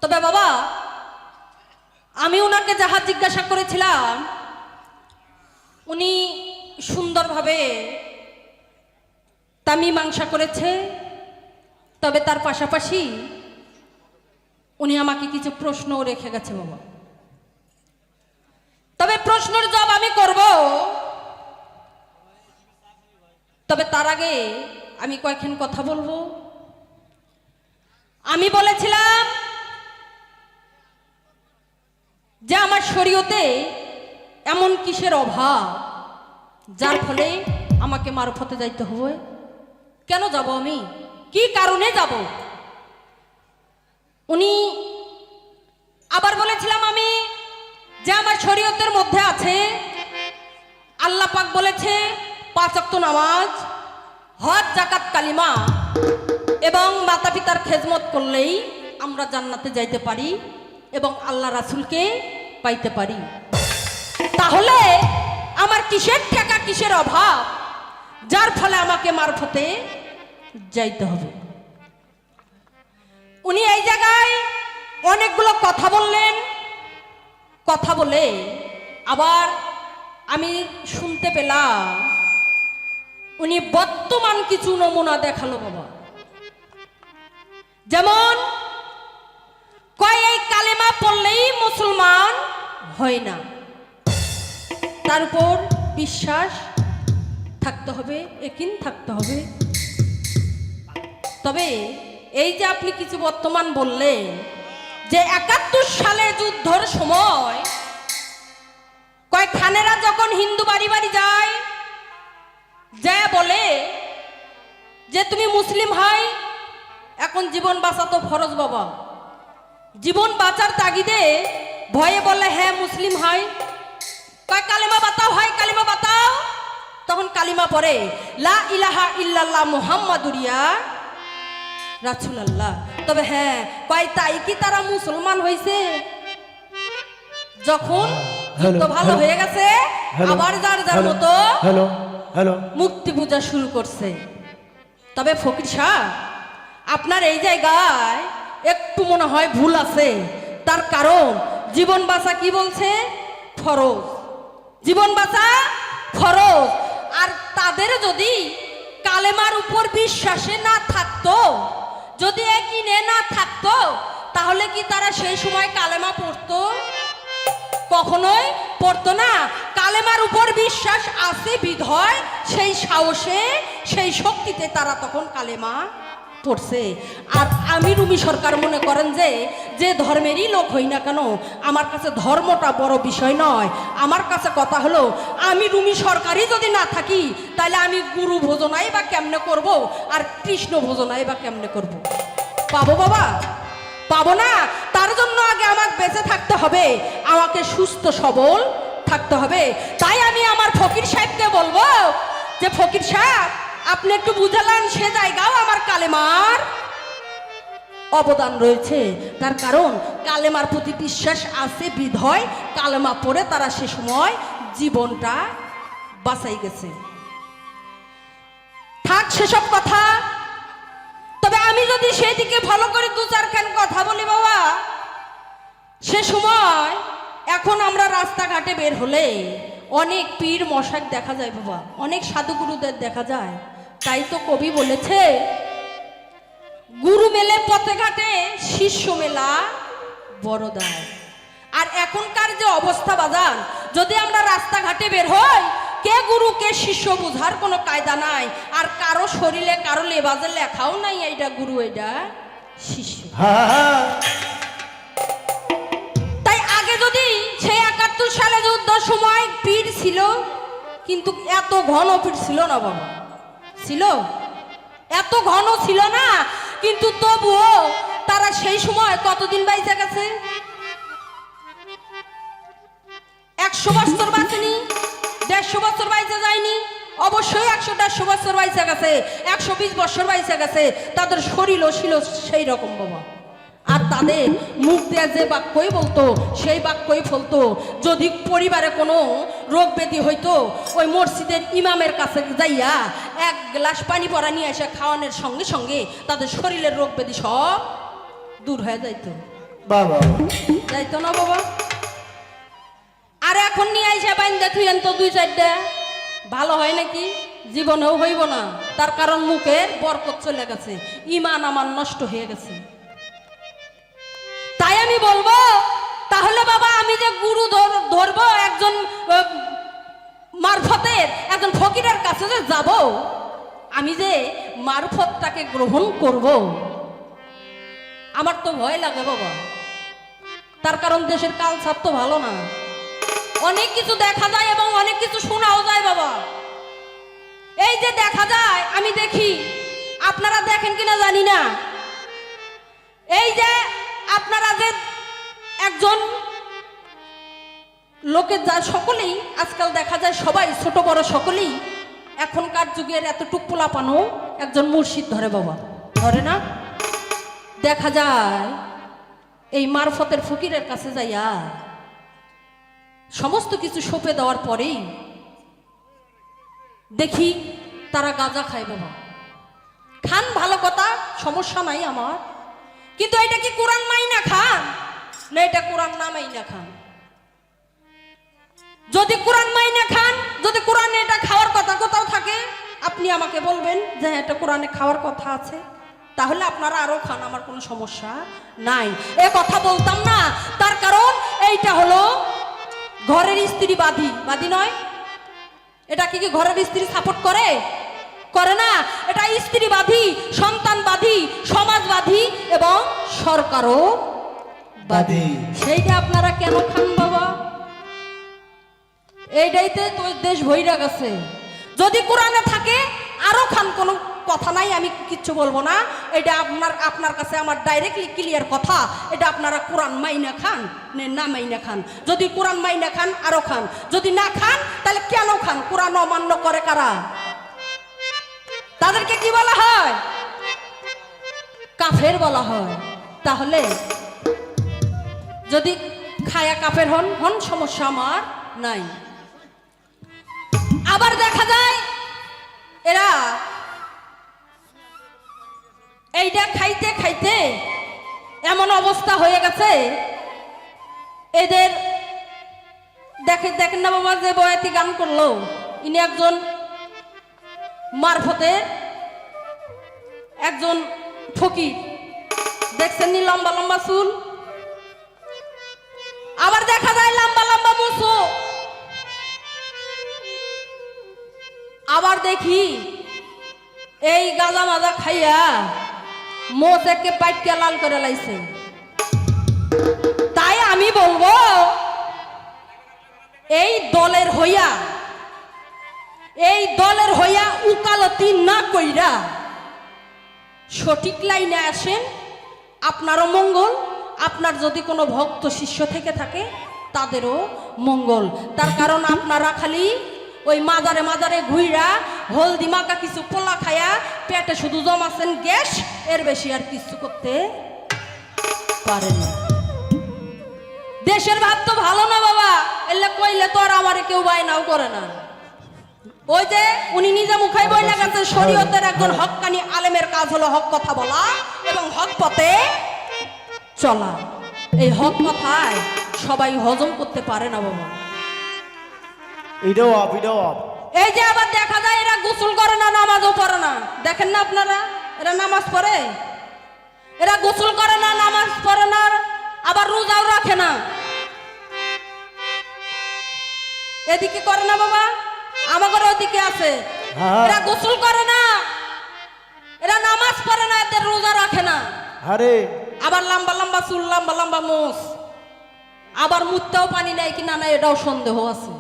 তবে বাবা, আমিও ওনাকে যাহা জিজ্ঞাসা করেছিলাম উনি সুন্দরভাবে তা মীমাংসা করেছে, তবে তার পাশাপাশি উনি আমাকে কিছু প্রশ্নও রেখে গেছে বাবা। তবে প্রশ্নের জবাব আমি করব, তবে তার আগে আমি কয়েকখান কথা বলবো। আমি বলেছিলাম যে আমার শরীয়তে এমন কিসের অভাব যার ফলে আমাকে মারফতে যাইতে হবে। কেন যাব আমি, কি কারণে যাব? উনি আবার বলেছিলাম আমি যে আমার শরীয়তের মধ্যে আছে, আল্লাহ পাক বলেছে 5 ওয়াক্ত নামাজ, হজ, যাকাত, কালিমা এবং মাতা পিতার খেদমত করলেই আমরা জান্নাতে যাইতে পারি এবং আল্লাহ রাসূলকে পাইতে পারি। তাহলে আমার কিসের ঠেকা, কিসের অভাব যার ফলে আমাকে মারফতে যাইতে হবে? উনি এই জায়গায় অনেকগুলো কথা বললেন। কথা বলে আবার আমি শুনতে পেলাম উনি বর্তমান কিছু নমুনা দেখালো বাবা। যেমন কয় এই কালেমা পড়লেই মুসলমান হয় না, তার উপর বিশ্বাস থাকতে হবে, একিন থাকতে হবে। তবে এই যে আপনি কিছু বর্তমান বললেন যে 71 সালে যুদ্ধর সময় কয় খানেরা যখন হিন্দু বাড়ি বাড়ি যায়, যা বলে যে তুমি মুসলিম হয়, এখন জীবন বাঁচা তো ফরজ বাবা। জীবন বাঁচার তাগিদে ভয়ে বলে হ্যাঁ মুসলিম হয়। কয় কালিমা বাতাও হয়, কালিমা বাতাও। তখন কালিমা পড়ে লা ইলাহা ইল্লাল্লাহ মুহাম্মাদুরিয়া রাসূলুল্লাহ। তবে হ্যাঁ কয় তাই কি তারা মুসলমান হয়েছে? যখন যুদ্ধ ভালো হয়ে গেছে আবার যার যার মতো মুক্তি পূজা শুরু করছে। তবে ফকির সাহেব আপনার এই জায়গায় একটু মনে হয় ভুল আছে। তার কারণ জীবন বাঁচা কি বলছে? ফরজ। জীবন বাঁচা ফরজ। আর তাদের যদি কালেমার উপর বিশ্বাসে না থাকতো, যদি একিনে না থাকতো, তাহলে কি তারা সেই সময় কালেমা পড়তো? কখনোই পড়তো না। কালেমার উপর বিশ্বাস আছে বিধয় সেই সাহসে, সেই শক্তিতে তারা তখন কালেমা পড়ছে। আর আমি রুমি সরকার মনে করেন যে যে ধর্মেরই লোক হই না কেন, আমার কাছে ধর্মটা বড় বিষয় নয়। আমার কাছে কথা হলো আমি রুমি সরকারই যদি না থাকি তাহলে আমি গুরু ভোজনাই বা কেমনে করব, আর কৃষ্ণ ভোজনাই বা কেমনে করব? পাবো বাবা? পাবো না। তার জন্য আগে আমাকে বেঁচে থাকতে হবে, আমাকে সুস্থ সবল থাকতে হবে। তাই আমি আমার ফকির সাহেবকে বলবো যে ফকির সাহেব আপনি একটু বুঝালেন, সে জায়গাও আমার কালেমার অবদান রয়েছে। তার কারণ কালেমার প্রতি বিশ্বাস আছে বিধয় কালেমা পড়ে তারা সে সময় জীবনটা বাঁচাই গেছে। থাক সেসব কথা। তবে আমি যদি সেদিকে ভালো করে 2-4খান কথা বলি বাবা, সে সময় এখন আমরা রাস্তাঘাটে বের হলে অনেক পীর মশাক দেখা যায় বাবা, অনেক সাধুগুরুদের দেখা যায়। তাই তো কবি বলেছে গুরু মেলে পথে ঘাটে, শিষ্য মেলা বড় দায়। আর এখনকার যে অবস্থা বাজান, যদি আমরা রাস্তাঘাটে বের হই, কে গুরু কে শিষ্য বোঝার কোনো কায়দা নাই। আর কারো শরীরে কারো লেবাজে লেখাও নাই এইটা গুরু এইটা শিষ্য। তাই আগে যদি সেই 71 সালে যুদ্ধ সময় পীর ছিল, কিন্তু এত ঘন পীর ছিল না বাবা। ছিল এত ঘন ছিল না, কিন্তু তবুও তারা সেই সময় কতদিন বাইচে গেছে? 100 বছর বাঁচেনি, 150 বছর বাইচে যায়নি, অবশ্যই 100-150 বছর বাইচে গেছে, 120 বছর বাইচে গেছে। তাদের শরীরও ছিল সেই রকম বাবা। আর তাদের মুখ দিয়ে যে বাক্যই বলতো সেই বাক্যই ফলতো। যদি পরিবারে কোনো রোগ ব্যাধি হইতো, ওই মসজিদের ইমামের কাছে যাইয়া 1 গ্লাস পানি পরা নিয়ে এসে খাওয়ানোর সঙ্গে সঙ্গে তাদের শরীরের রোগ ব্যাধি সব দূর হয়ে যাইতো। বাবা যাইতো না বাবা? এখন নিয়ে আইসা বাইন্দা থুইয়েন তো 2-4টা ভালো হয় নাকি? জীবনেও হইব না। তার কারণ মুখের বরকত চলে গেছে, ইমান আমার নষ্ট হয়ে গেছে। তাই আমি বলবো তাহলে বাবা আমি যে গুরু ধরবো একজন মারফতের একজন ফকিরের কাছে যে যাব, আমি যে মারফতটাকে গ্রহণ করব, আমার তো ভয় লাগে বাবা। তার কারণ দেশের কালচার তো ভালো না, অনেক কিছু দেখা যায় এবং অনেক কিছু শোনাও যায় বাবা। এই যে দেখা যায়, আমি দেখি, আপনারা দেখেন কিনা জানি না, এই যে আপনারা যে একজন লোকের যা সকলেই আজকাল দেখা যায়, সবাই ছোট বড় সকলেই এখনকার যুগের এতটুক পোলাপানো একজন মুর্শিদ ধরে বাবা, ধরে না? দেখা যায় এই মারফতের ফকিরের কাছে যাইয়া সমস্ত কিছু সঁপে দেওয়ার পরেই দেখি তারা গাঁজা খায় বাবা। খান, ভালো কথা, সমস্যা নাই আমার, কিন্তু এটা কি কোরআন মাইনা খান না এটা কোরআন না মাইনা খান? যদি কোরআন মাইনা খান, যদি কোরআনে এটা খাওয়ার কথা কোথাও থাকে, আপনি আমাকে বলবেন যে হ্যাঁ এটা কোরআনে খাওয়ার কথা আছে, তাহলে আপনারা আরো খান, আমার কোনো সমস্যা নাই। এ কথা বলতাম না, তার কারণ এইটা হলো ঘরের স্ত্রী বাদী, বাদী নয়, এটা কি ঘরের স্ত্রী সাপোর্ট করে? করে না। এটা স্ত্রীবাদী, সন্তানবাদী, সমাজবাদী এবং সরকারও বাদী। সেইটা আপনারা কেন খান বাবা? এইটাইতে তো দেশ ভইরা গেছে। যদি কোরআনে থাকে আরো খান, কোনো কথা নাই, আমি কিচ্ছু বলবো না। এটা আপনার কাছে আমার ডাইরেক্টলি ক্লিয়ার কথা, এটা আপনারা কোরআন মাইনা খান না মাইনা খান। যদি কোরআন মাইনা খান আরো খান, যদি না খান তাহলে কেন খান? কোরআন অমান্য করে কারা? তাদেরকে কি বলা হয়? কাফের বলা হয়। তাহলে যদি খায়া কাফের হন সমস্যা আমার নাই। আবার দেখা যায় এরা এইটা খাইতে খাইতে এমন অবস্থা হয়ে গেছে এদের। দেখেন না বাবা, যে বয়াতি গান করলো, ইনি একজন মারফতের একজন ফকির, দেখছেন নি? লম্বা লম্বা চুল, আবার দেখা যায় লম্বা লম্বা মুছো। আবার দেখি এই গাঁজা মাজা খাইয়া মোচ একে পাইটকে লাল করে লাইছে। তাই আমি বলবো এই দলের হইয়া উকালতি না কইরা সঠিক লাইনে আসেন, আপনারও মঙ্গল, আপনার যদি কোনো ভক্ত শিষ্য থেকে থাকে তাদেরও মঙ্গল। তার কারণ আপনারা খালি ওই মাজারে মাজারে ঘুইরা হলদি মাখা কিছু পোলা খায়া পেটে শুধু জমাছেন গ্যাস, এর বেশি আর কিছু করতে পারেন না। দেশের ভাব তো ভালো না বাবা, এলে কইলে তো আর আমারে কেউ বায়নাও করে না। ওই যে উনি নিজে মুখাই বইলা গেছেন, শরীয়তের একজন হক্কানি আলেমের কাজ হলো হক কথা বলা এবং হক পথে চলা। এই হক কথায় সবাই হজম করতে পারে না বাবা। এই যে আবার দেখা যায় এরা গোসল করে না, নামাজও পড়ে না। দেখেন না আপনারা, এরা নামাজ পড়ে, এরা গোসল করে না, নামাজ পড়ে না, আবার রোজাও রাখে না। এদিকে করে না বাবা, আমাদের ওদিকে আছে। এরা গোসল করে না, এরা নামাজ পড়ে না, এদের রোজা রাখে না, আবার লম্বা লম্বা চুল, লম্বা লম্বা মোষ, আবার মুততেও পানি নাই কিনা না এটাও সন্দেহ আছে।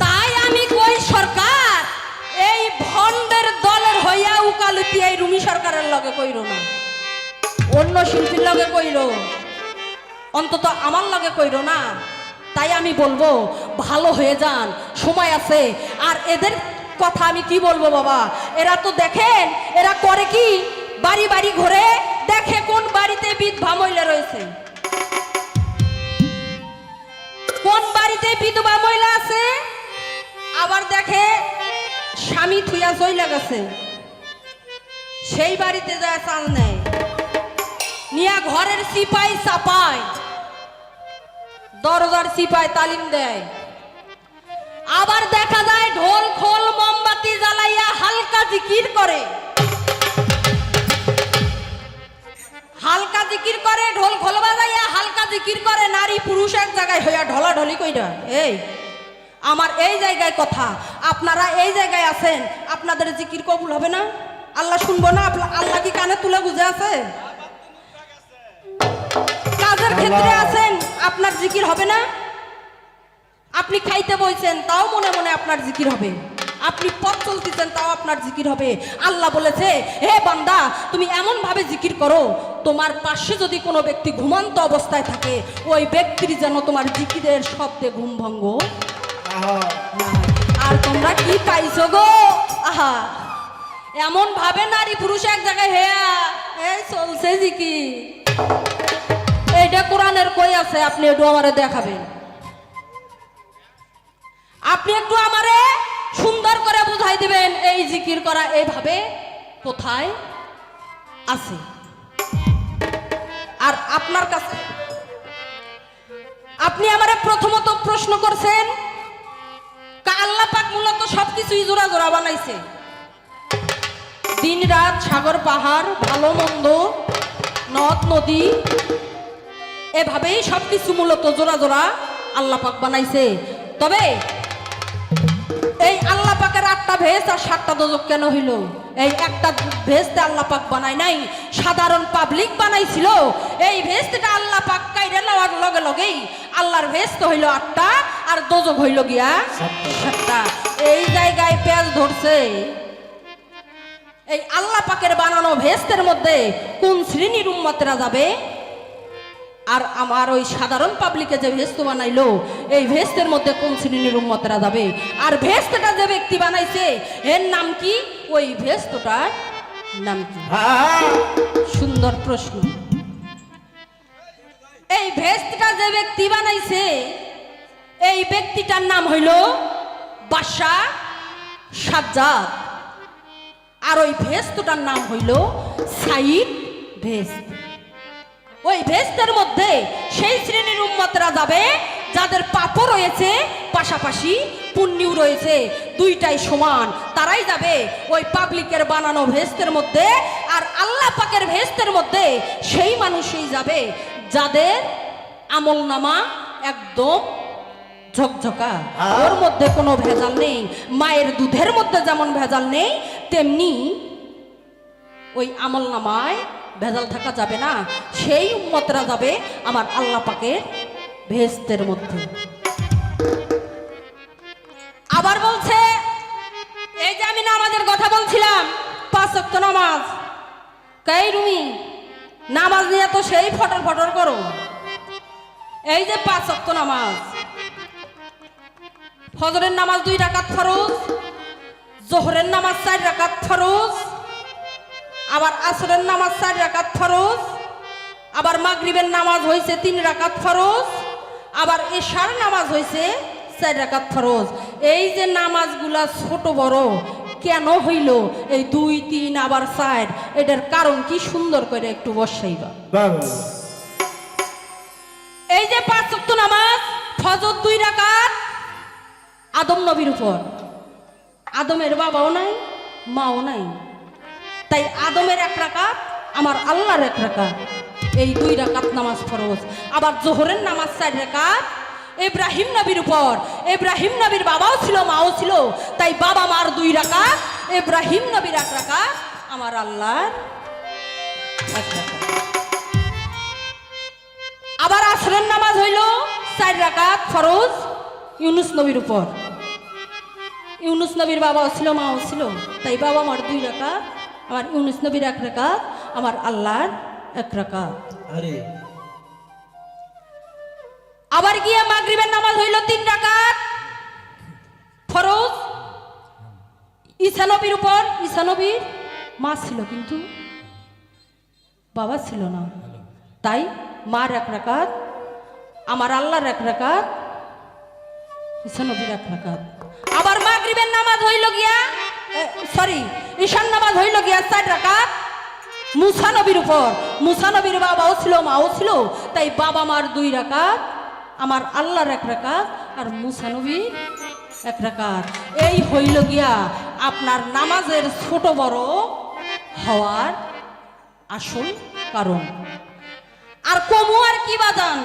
তাই আমি কই সরকার এই ভন্ডের দলের হইয়া উকালতি এই রুমি সরকারের লগে কইরো না, অন্য শিল্পীর লগে কইরো, অন্তত আমার লগে কইরো না। তাই আমি বলবো ভালো হয়ে যান, সময় আছে। আর এদের কথা আমি কি বলবো বাবা, এরা তো দেখেন এরা করে কি, বাড়ি বাড়ি ঘুরে দেখে কোন বাড়িতে বিধবা মহিলা রয়েছে, কোন বাড়িতে বিধবা মহিলা আছে, আবার দেখে স্বামী থুইয়া চইলা গেছে, সেই বাড়িতে যায় চাল নেয়, নিয়া ঘরের সিপাই চাপায়, দরজার সিপায় তালিম দেয়। আবার দেখা যায় ঢোল খোল মোমবাতি জ্বালাইয়া হালকা জিকির করে, হালকা জিকির করে, ঢোল খোল বাজাইয়া হালকা জিকির করে, নারী পুরুষ এক জায়গায় হইয়া ঢলাঢলি কইরা। এই আমার এই জায়গায় কথা, আপনারা এই জায়গায় আছেন, আপনাদের জিকির কবুল হবে না? আল্লাহ শুনবো না? আল্লাহ কি কানে তুলে বুঝে আছে? কাজের ক্ষেত্রে আছেন, আপনার জিকির হবে না? আপনি খাইতে বইছেন, তাও মনে মনে আপনার জিকির হবে। আপনি পথ চলতেছেন, তাও আপনার জিকির হবে। আল্লাহ বলেছে, হে বান্দা, তুমি এমন ভাবে জিকির করো, তোমার পাশে যদি কোনো ব্যক্তি ঘুমন্ত অবস্থায় থাকে, ওই ব্যক্তির যেন তোমার জিকিরের শব্দে ঘুম ভঙ্গ না হয়। আর তোমরা কি পাইছো গো? আহা, এমন ভাবে নারী পুরুষ এক জায়গায় হেয়া এই চলছে জিকির। এইটা কোরআনের কই আছে? আপনি একটু আমারে দেখাবেন। আপনি একটু আমারে সুন্দর করে বুঝাই দিবেন, এই জিকির করা এইভাবে কোথায় আছে? আর আপনার কাছে আপনি আমারে প্রথমত প্রশ্ন করছেন, আল্লাহ পাক মূলত সবকিছুই জোড়া জোড়া বানাইছে। দিন রাত, সাগর পাহাড়, ভালো মন্দ, নদ নদী, এভাবেই সবকিছু মূলত জোড়া জোড়া আল্লাহ পাক বানাইছে। তবে এই আল্লাহ পাকের 8টা ভেস আর 7টা দোজক কেন হইল? এই একটা ভেস্তে আল্লাহ পাক বানাই নাই, সাধারণ পাবলিক বানাইছিল। এই ভেস্তেটা আল্লাহ পাক কাইরে নেওয়ার লগে লগেই আল্লাহর ভেস্ত হইল 8টা আর দোজক হইল গিয়া 7টা। এই জায়গায় পেঁয়াজ ধরছে। এই আল্লাহ পাকের বানানো ভেস্তের মধ্যে কোন শ্রেণীর উম্মতেরা যাবে? আর আমার ওই সাধারণ পাবলিকে যে ভেস্ত বানাইলো, এই ভেস্তের মধ্যে কোন শ্রেণীর উম্মতেরা যাবে? আর ভেস্তটা যে ব্যক্তি বানাইছে, এর নাম কি? ওই ভেস্তটার নাম কি? সুন্দর প্রশ্ন। এই ভেস্তটা যে ব্যক্তি বানাইছে, এই ব্যক্তিটার নাম হইল বাদশাহ সাজ্জাদ। আর ওই ভেস্তটার নাম হইল সাইদ ভেস্ত। ওই ভেস্তের মধ্যে সেই শ্রেণীর উম্মতরা যাবে যাদের পাপও রয়েছে, পাশাপাশি পুণ্যও রয়েছে, দুইটাই সমান। তারাই যাবে ওই পাবলিকের বানানো ভেস্তের মধ্যে। আর আল্লাহ পাকের ভেস্তের মধ্যে সেই মানুষই যাবে যাদের আমল নামা একদম ঝকঝকা, ওর মধ্যে কোনো ভেজাল নেই। মায়ের দুধের মধ্যে যেমন ভেজাল নেই, তেমনি ওই আমল নামায় ভেজাল থাকা যাবে না। সেই উম্মতরা যাবে আমার আল্লাহ পাকের ভেস্তের মধ্যে। আবার বলছে, এই যে আমি নামাজের কথা বলছিলাম, 5 ওয়াক্ত নামাজ, কাই রুমি নামাজ নিয়ে তো সেই ফটর ফটর করো। এই যে 5 ওয়াক্ত নামাজ, ফজরের নামাজ 2 রাকাত ফরজ, জোহরের নামাজ 4 রাকাত ফরজ, আবার আসরের নামাজ 4 রাকাত ফরজ, আবার মাগরিবের নামাজ হইছে 3 রাকাত ফরজ, আবার এশার নামাজ হইছে 4 রাকাত ফরজ। এই যে নামাজগুলা ছোট বড় কেন হইল? এই 2, 3 আবার 4, এটার কারণ কি? সুন্দর করে একটু বসাইবা। এই যে 5 ওয়াক্ত নামাজ, ফজর 2 রাকাত আদম নবীর উপর। আদমের বাবাও নাই, মাও নাই, তাই আদমের 1 রাকাত, আমার আল্লাহর 1 রাকাত, এই 2 রাকাত নামাজ ফরজ। আবার জোহরের নামাজ 4 রাকাত ইব্রাহিম নবীর উপর। ইব্রাহিম নবীর বাবাও ছিল, মাও ছিল, তাই বাবা মার 2 রাকাত, ইব্রাহিম নবীর 1 রাকাত, আমার আল্লাহর 1 রাকাত। আবার আসরের নামাজ হইল 4 রাকাত ফরজ ইউনুস নবীর উপর। ইউনুস নবীর বাবাও ছিল, মাও ছিল, তাই বাবা মার 2 রাকাত, আমার ইউনুস নবীর 1 রাকাত, আমার আল্লাহর 1 রাকাত। আবার গিয়ে মাগরিবের নামাজ হইল 3 রাকাত ফরজ ঈসা নবীর উপর। ঈসা নবীর মা ছিল কিন্তু বাবা ছিল না, তাই মার 1 রাকাত, আমার আল্লাহর 1 রাকাত, ঈসা নবীর 1 রাকাত। আবার মাগরিবের নামাজ হইল গিয়া ঈশান নামাজ হইল গিয়া 4 রাকাত মুসা নবীর উপর। মুসা নবীর বাবাও ছিল, মাও ছিল, তাই বাবা মার 2 রাকাত, আমার আল্লাহর 1 রাকাত আর মুসা নবীর 1 রাকাত। এই হইল গিয়া আপনার নামাজের ছোট বড় হওয়ার আসল কারণ। আর কমু আর কি বাজান,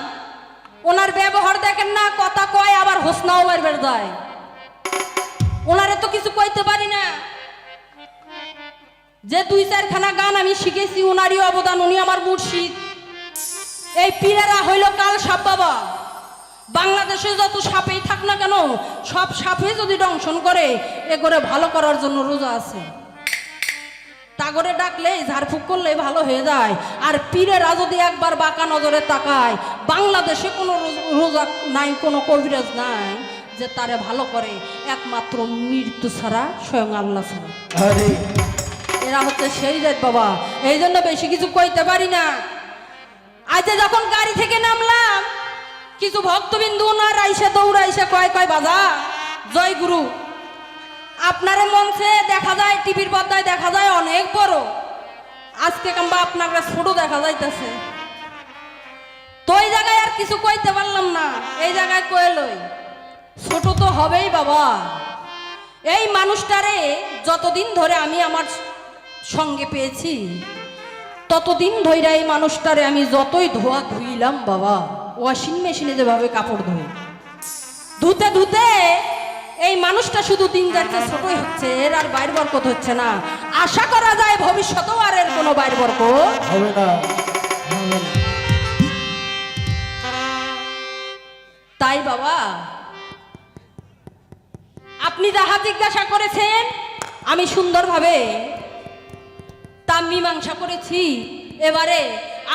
ওনার ব্যবহার দেখেন না, কথা কয় আবার হোসনাও বের যায়। ওনারে তো কিছু কইতে পারি না। যে 2-4 খানা গান আমি শিখেছি, ওনারই অবদান, উনি আমার মুর্শিদ। এই পীরেরা হইল কাল সাপ বাবা। বাংলাদেশে যত সাপেই থাক না কেন, সব সাপে যদি দংশন করে, এ করে ভালো করার জন্য রোজা আছে। তাগরে ডাকলে ঝাড়ফুঁক করলে ভালো হয়ে যায়। আর পীরেরা যদি একবার বাঁকা নজরে তাকায়, বাংলাদেশে কোনো রোজা নাই, কোনো কবিরাজ নাই যে তারে ভালো করে, একমাত্র মৃত্যু ছাড়া, স্বয়ং আল্লাহ ছাড়া। আরে এরা হচ্ছে সেই জাত বাবা। এই জন্য বেশি কিছু কইতে পারি না। আজ যখন গাড়ি থেকে নামলাম, কিছু ভক্তবিন্দু ওনার আইসা দৌড়াইসা কয় বাজা জয় গুরু। আপনারে মঞ্চে দেখা যায়, টিভির পর্দায় দেখা যায় অনেক বড়, আজকে কিংবা আপনারা ছোট দেখা যাইতেছে। তো এই জায়গায় আর কিছু কইতে পারলাম না, এই জায়গায় কয়ে লই, ছোট তো হবেই বাবা। এই মানুষটারে যতদিন ধরে আমি আমার সঙ্গে পেয়েছি, ততদিন ধরে এই মানুষটারে আমি যতই ধোয়া ধুইলাম বাবা, ওয়াশিং মেশিনে যেভাবে কাপড় ধোয়, ধুতে ধুতে এই মানুষটা শুধু দিন যাচ্ছে ছোটই হচ্ছে, এর আর বাইর বরকত হচ্ছে না। আশা করা যায় ভবিষ্যতেও আর এর কোনো বাইর বরকত হবে না। তাই বাবা, আপনি যাহা জিজ্ঞাসা করেছেন আমি সুন্দরভাবে তা মীমাংসা করেছি। এবারে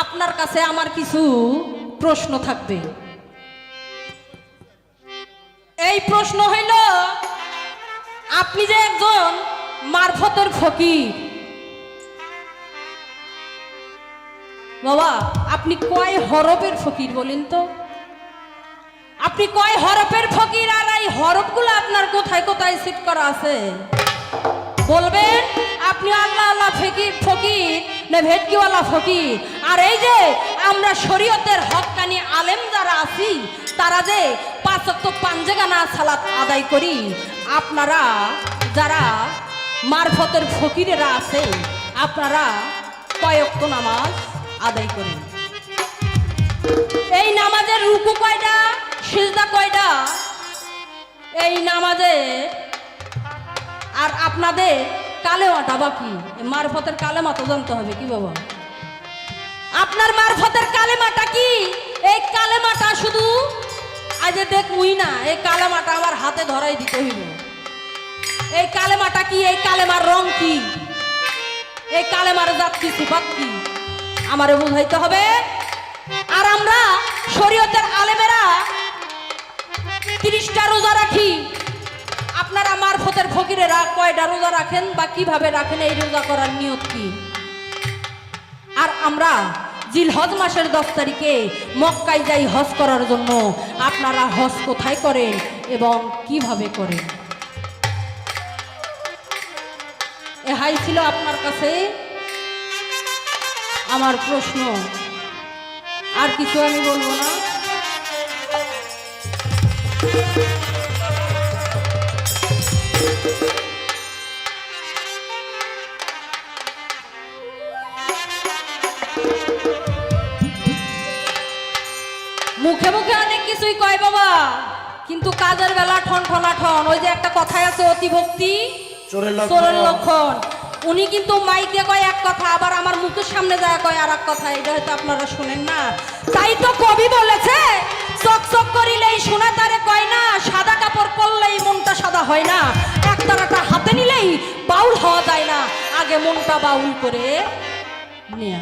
আপনার কাছে আমার কিছু প্রশ্ন থাকবে। এই প্রশ্ন হইল, আপনি যে একজন মারফতের ফকির বাবা, আপনি কয় হরফের ফকির বলেন তো? আপনি কয় হরফের ফকির, আর এই হরফগুলো আপনার কোথায় কোথায় সেট করা আছে বলবেন? আপনি আল্লাহ আল্লাহ ফকির না ভেটকিওয়ালা ফকির? আর এই যে আমরা শরীয়তের হক্কানি আলেম যারা আছি, তারা যে 5 ওয়াক্ত পাঞ্জেগানা সালাত আদায় করি, আপনারা যারা মারফতের ফকিরেরা আছে, আপনারা কয় ওয়াক্ত নামাজ আদায় করেন? এই নামাজের রুকু কয়টা, সিজদা কয়টা? এই নামাজে আর আপনাদের কালেমাটা বাকি, মারফতের কালেমা তো জানতে হবে কি বাবা? আপনার মারফতের কালেমাটা কি? এই কালেমাটা শুধু আজ দেখবই না, এই কালেমাটা আমার হাতে ধরাই দিতে হইব। এই কালেমাটা কি? এই কালেমার রং কি? এই কালেমার জাত কি, সিফাত কি? আমারে বুঝাইতে হবে। আর আমরা শরীয়তের আলেমেরা 30টা রোজা রাখি, আপনারা মারফতের ফকিরেরা কয়টা রোজা রাখেন বা কিভাবে রাখেন? এই রোজা করার নিয়ত কি? আর আমরা জিলহজ মাসের 10 তারিখে মক্কায় যাই হজ করার জন্য, আপনারা হজ কোথায় করেন এবং কিভাবে করেন? এহাই ছিল আপনার কাছে আমার প্রশ্ন, আর কিছু আমি বলবো না। মুখে মুখে অনেক কিছুই কয় বাবা, কিন্তু কাজের বেলা ঠন ঠনা ঠন। ওই যে একটা কথাই আছে, অতিভক্তি চোরের লক্ষণ। উনি কিন্তু মাইকে কয় এক কথা, আবার আমার মুখের সামনে যায় কয় আর এক কথা। এটা হয়তো আপনারা শুনেন না। তাই তো কবি বলেছে, চক চক করিলেই সোনা তারে কয় না, সাদা কাপড় পরলেই মনটা সাদা হয় না, এক তারাটা হাতে নিলেই বাউল হওয়া যায় না। আগে মনটা বাউল করে নিয়া,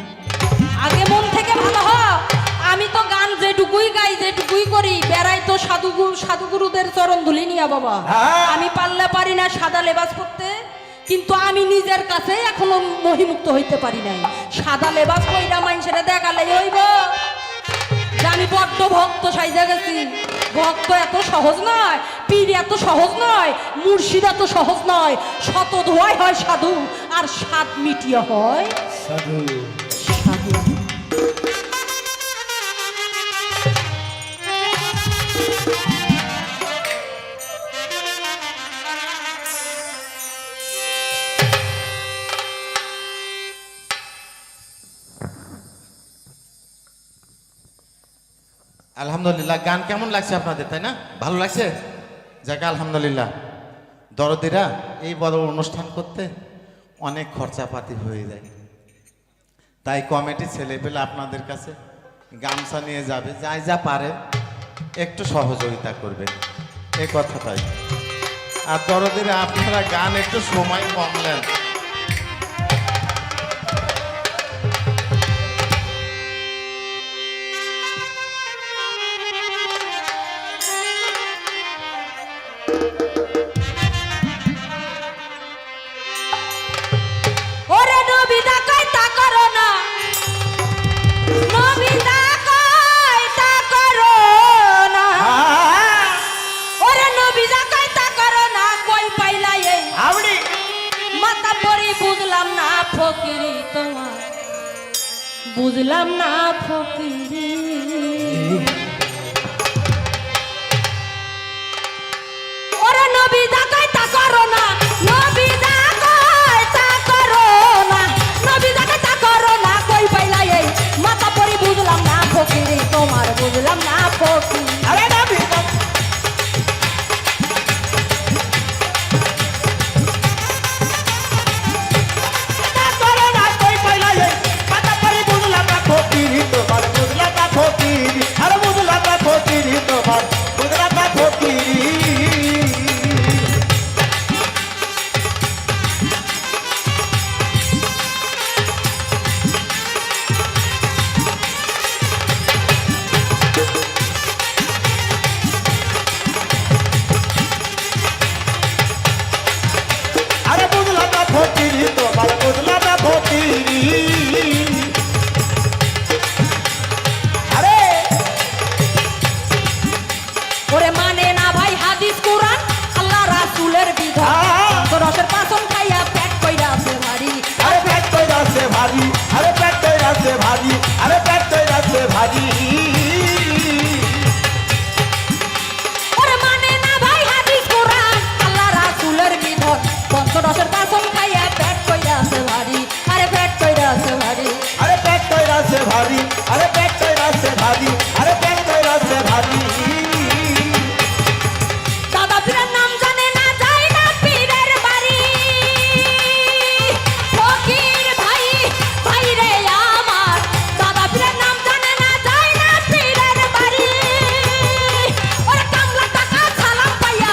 আগে মন থেকে ভালো হ। আমি তো গান যেটুকুই গাই, যেটুকুই করি, বেড়াই তো সাধুগুরুদের চরণ ধুলি নিয়া বাবা। আমি পারলে পারি না সাদা লেবাস পরতে, কিন্তু আমি নিজের কাছে এখনো মহিমুক্ত হইতে পারি নাই। সাদা লেবাস কইরা মানুষের দেখালেই হইব যে আমি বড্ড ভক্ত সাইজা গেছি। ভক্ত এত সহজ নয়, পীর এত সহজ নয়, মুর্শিদ এত সহজ নয়। শত ধোয়াই হয় সাধু, আর স্বাদ মিটিয়ে হয় সাধু। আলহামদুলিল্লাহ। গান কেমন লাগছে আপনাদের, তাই না? ভালো লাগছে? যাক আলহামদুলিল্লাহ। দরদিরা, এই বড় অনুষ্ঠান করতে অনেক খরচাপাতি হয়ে যায়, তাই কমিটি ছেলে পেলে আপনাদের কাছে গামছা নিয়ে যাবে, যাই যা পারে একটু সহযোগিতা করবেন, এই কথাটাই। আর দরদিরা, আপনারা গান একটু সময় কম নেন। ওরে নবিদা কই তা করো না, নবিদা কই তা করো না, ওরে নবিদা কই তা করো না, কই পাইলা এই আউড়ি মাথা পরি বুঝলাম না ফকিরি তোমার, বুঝলাম না ফকিরি। ওরে নবিদা কই তা করো না, নবিদা কই তা করো না, নবিদা কই তা করো না, কই পাইলা এই মাথা পরি বুঝলাম না ফকিরি তোমার, বুঝলাম না ফকিরি। আরে নবী ওরে মানে না ভাই হাদিস কুরআন আল্লাহ রাসূলের বিধান, তো রসের পাসন খাইয়া পেট কইরা আছে ভারী। আরে পেট কইরাছে ভারী, আরে পেট কইরাছে ভারী, আরে পেট কইরাছে ভারী। ওরে মানে না ভাই হাদিস কুরআন আল্লাহ রাসূলের বিধান, পঞ্চদশের পাসন খাইয়া পেট কইরা আছে ভারী, আরে পেট কইরা আছে ভারী। আরে পেট কইরাছে ভারী, আরে পেট কইরাছে ভারী, আরে পেট কইরাছে ভারী। দাদা পীরের নাম জানে না, যায় না পীরের বাড়ি, ফকির ভাই ভাই রে আমার, দাদা পীরের নাম জানে না, যায় না পীরের বাড়ি। ওরে কামলা টাকা সালাম পাইয়া,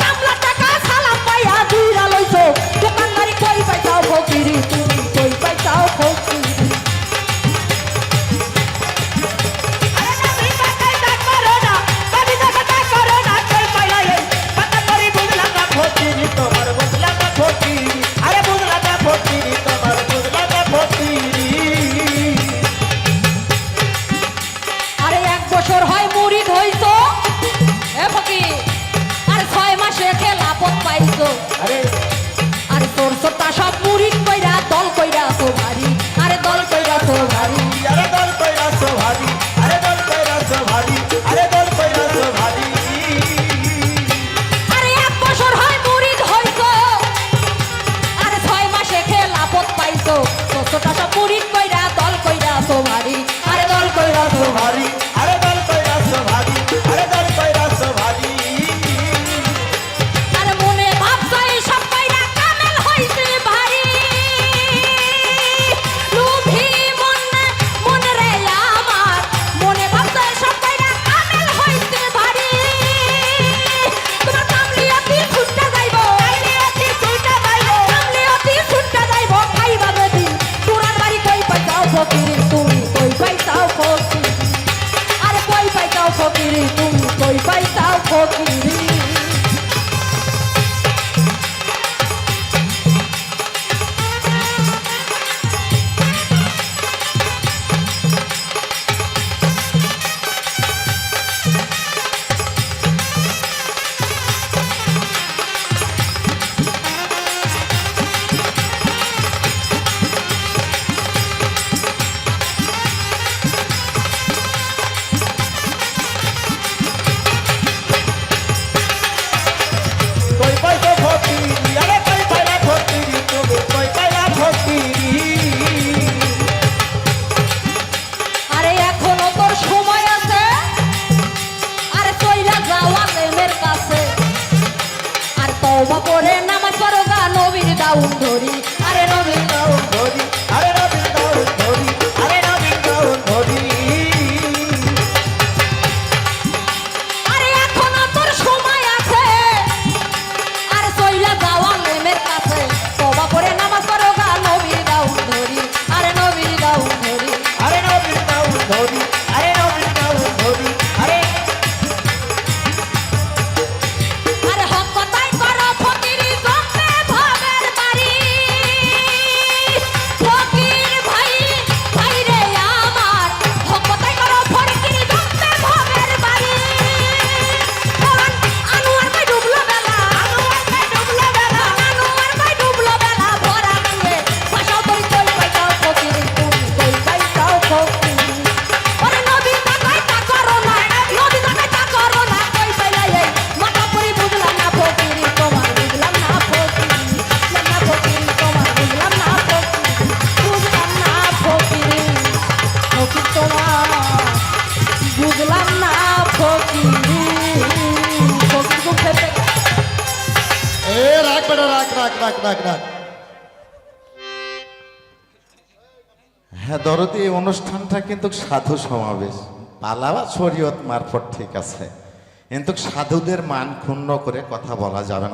কামলা টাকা সালাম পাইয়া দুইরা লইছো, দোকানদারি কই পাইছাও ফকিরি, তুমি কই পাইছাও ফকিরি। ফকিরি তোমার বুঝলাম না ফকিরি, আরে বুঝলাম না ফকিরি তোমার বুঝলাম না ফকিরি। আরে 1 বছর হয় মুরিদ হইছো এ ফকির, আরে 6 মাসে খেলাফত পাইছো, আরে আরে তোর সত্তা সব মুরিদ কইরা দল কইরা তো ভারী, আরে দল কইরা তো ভারী। আরে দল কইরাছো ভারী, আরে দল কইরাছো ভারী, আরে দল কইরাছো ভারী। আরে 1 বছর হয় মুরিদ হইছো, আরে 6 মাসে খেলাফত পাইছো, তোর সত্তা সব মুরিদ কইরা দল কইরা তো ভারী, আরে দল কইরা তো ভারী। ভারী, আরে দল কইরাছো ভারী, আরে দল কইরাছো ভারী। আরে মনে ভাবছো এই সব কইরা কামেল হইছে ভারী, লোভী মন রে আমার, মনে ভাবছো এই সব কইরা কামেল হইছে ভারী। তোমার কামলিয়াতি ছুটটা যাইবো, কামলিয়াতি ছুটটা যাইবো, কামলিয়াতি ছুটটা যাইবো, খাইবা যদি তোরার বাড়ি কই পাইছাও ফকিরি, তুমি কই পাইছাও ফকিরি, আরে কই পাইছাও ফকিরি, তুমি কই পাইছাও ফকিরি। রাখ রাখ রাখ রাখ। হ্যাঁ দরদি, এই অনুষ্ঠানটা কিন্তু সাধু সমাবেশ, পালাবা শরীয়ত মারফত ঠিক আছে, কিন্তু সাধুদের মান ক্ষুণ্ণ করে কথা বলা যাবে না।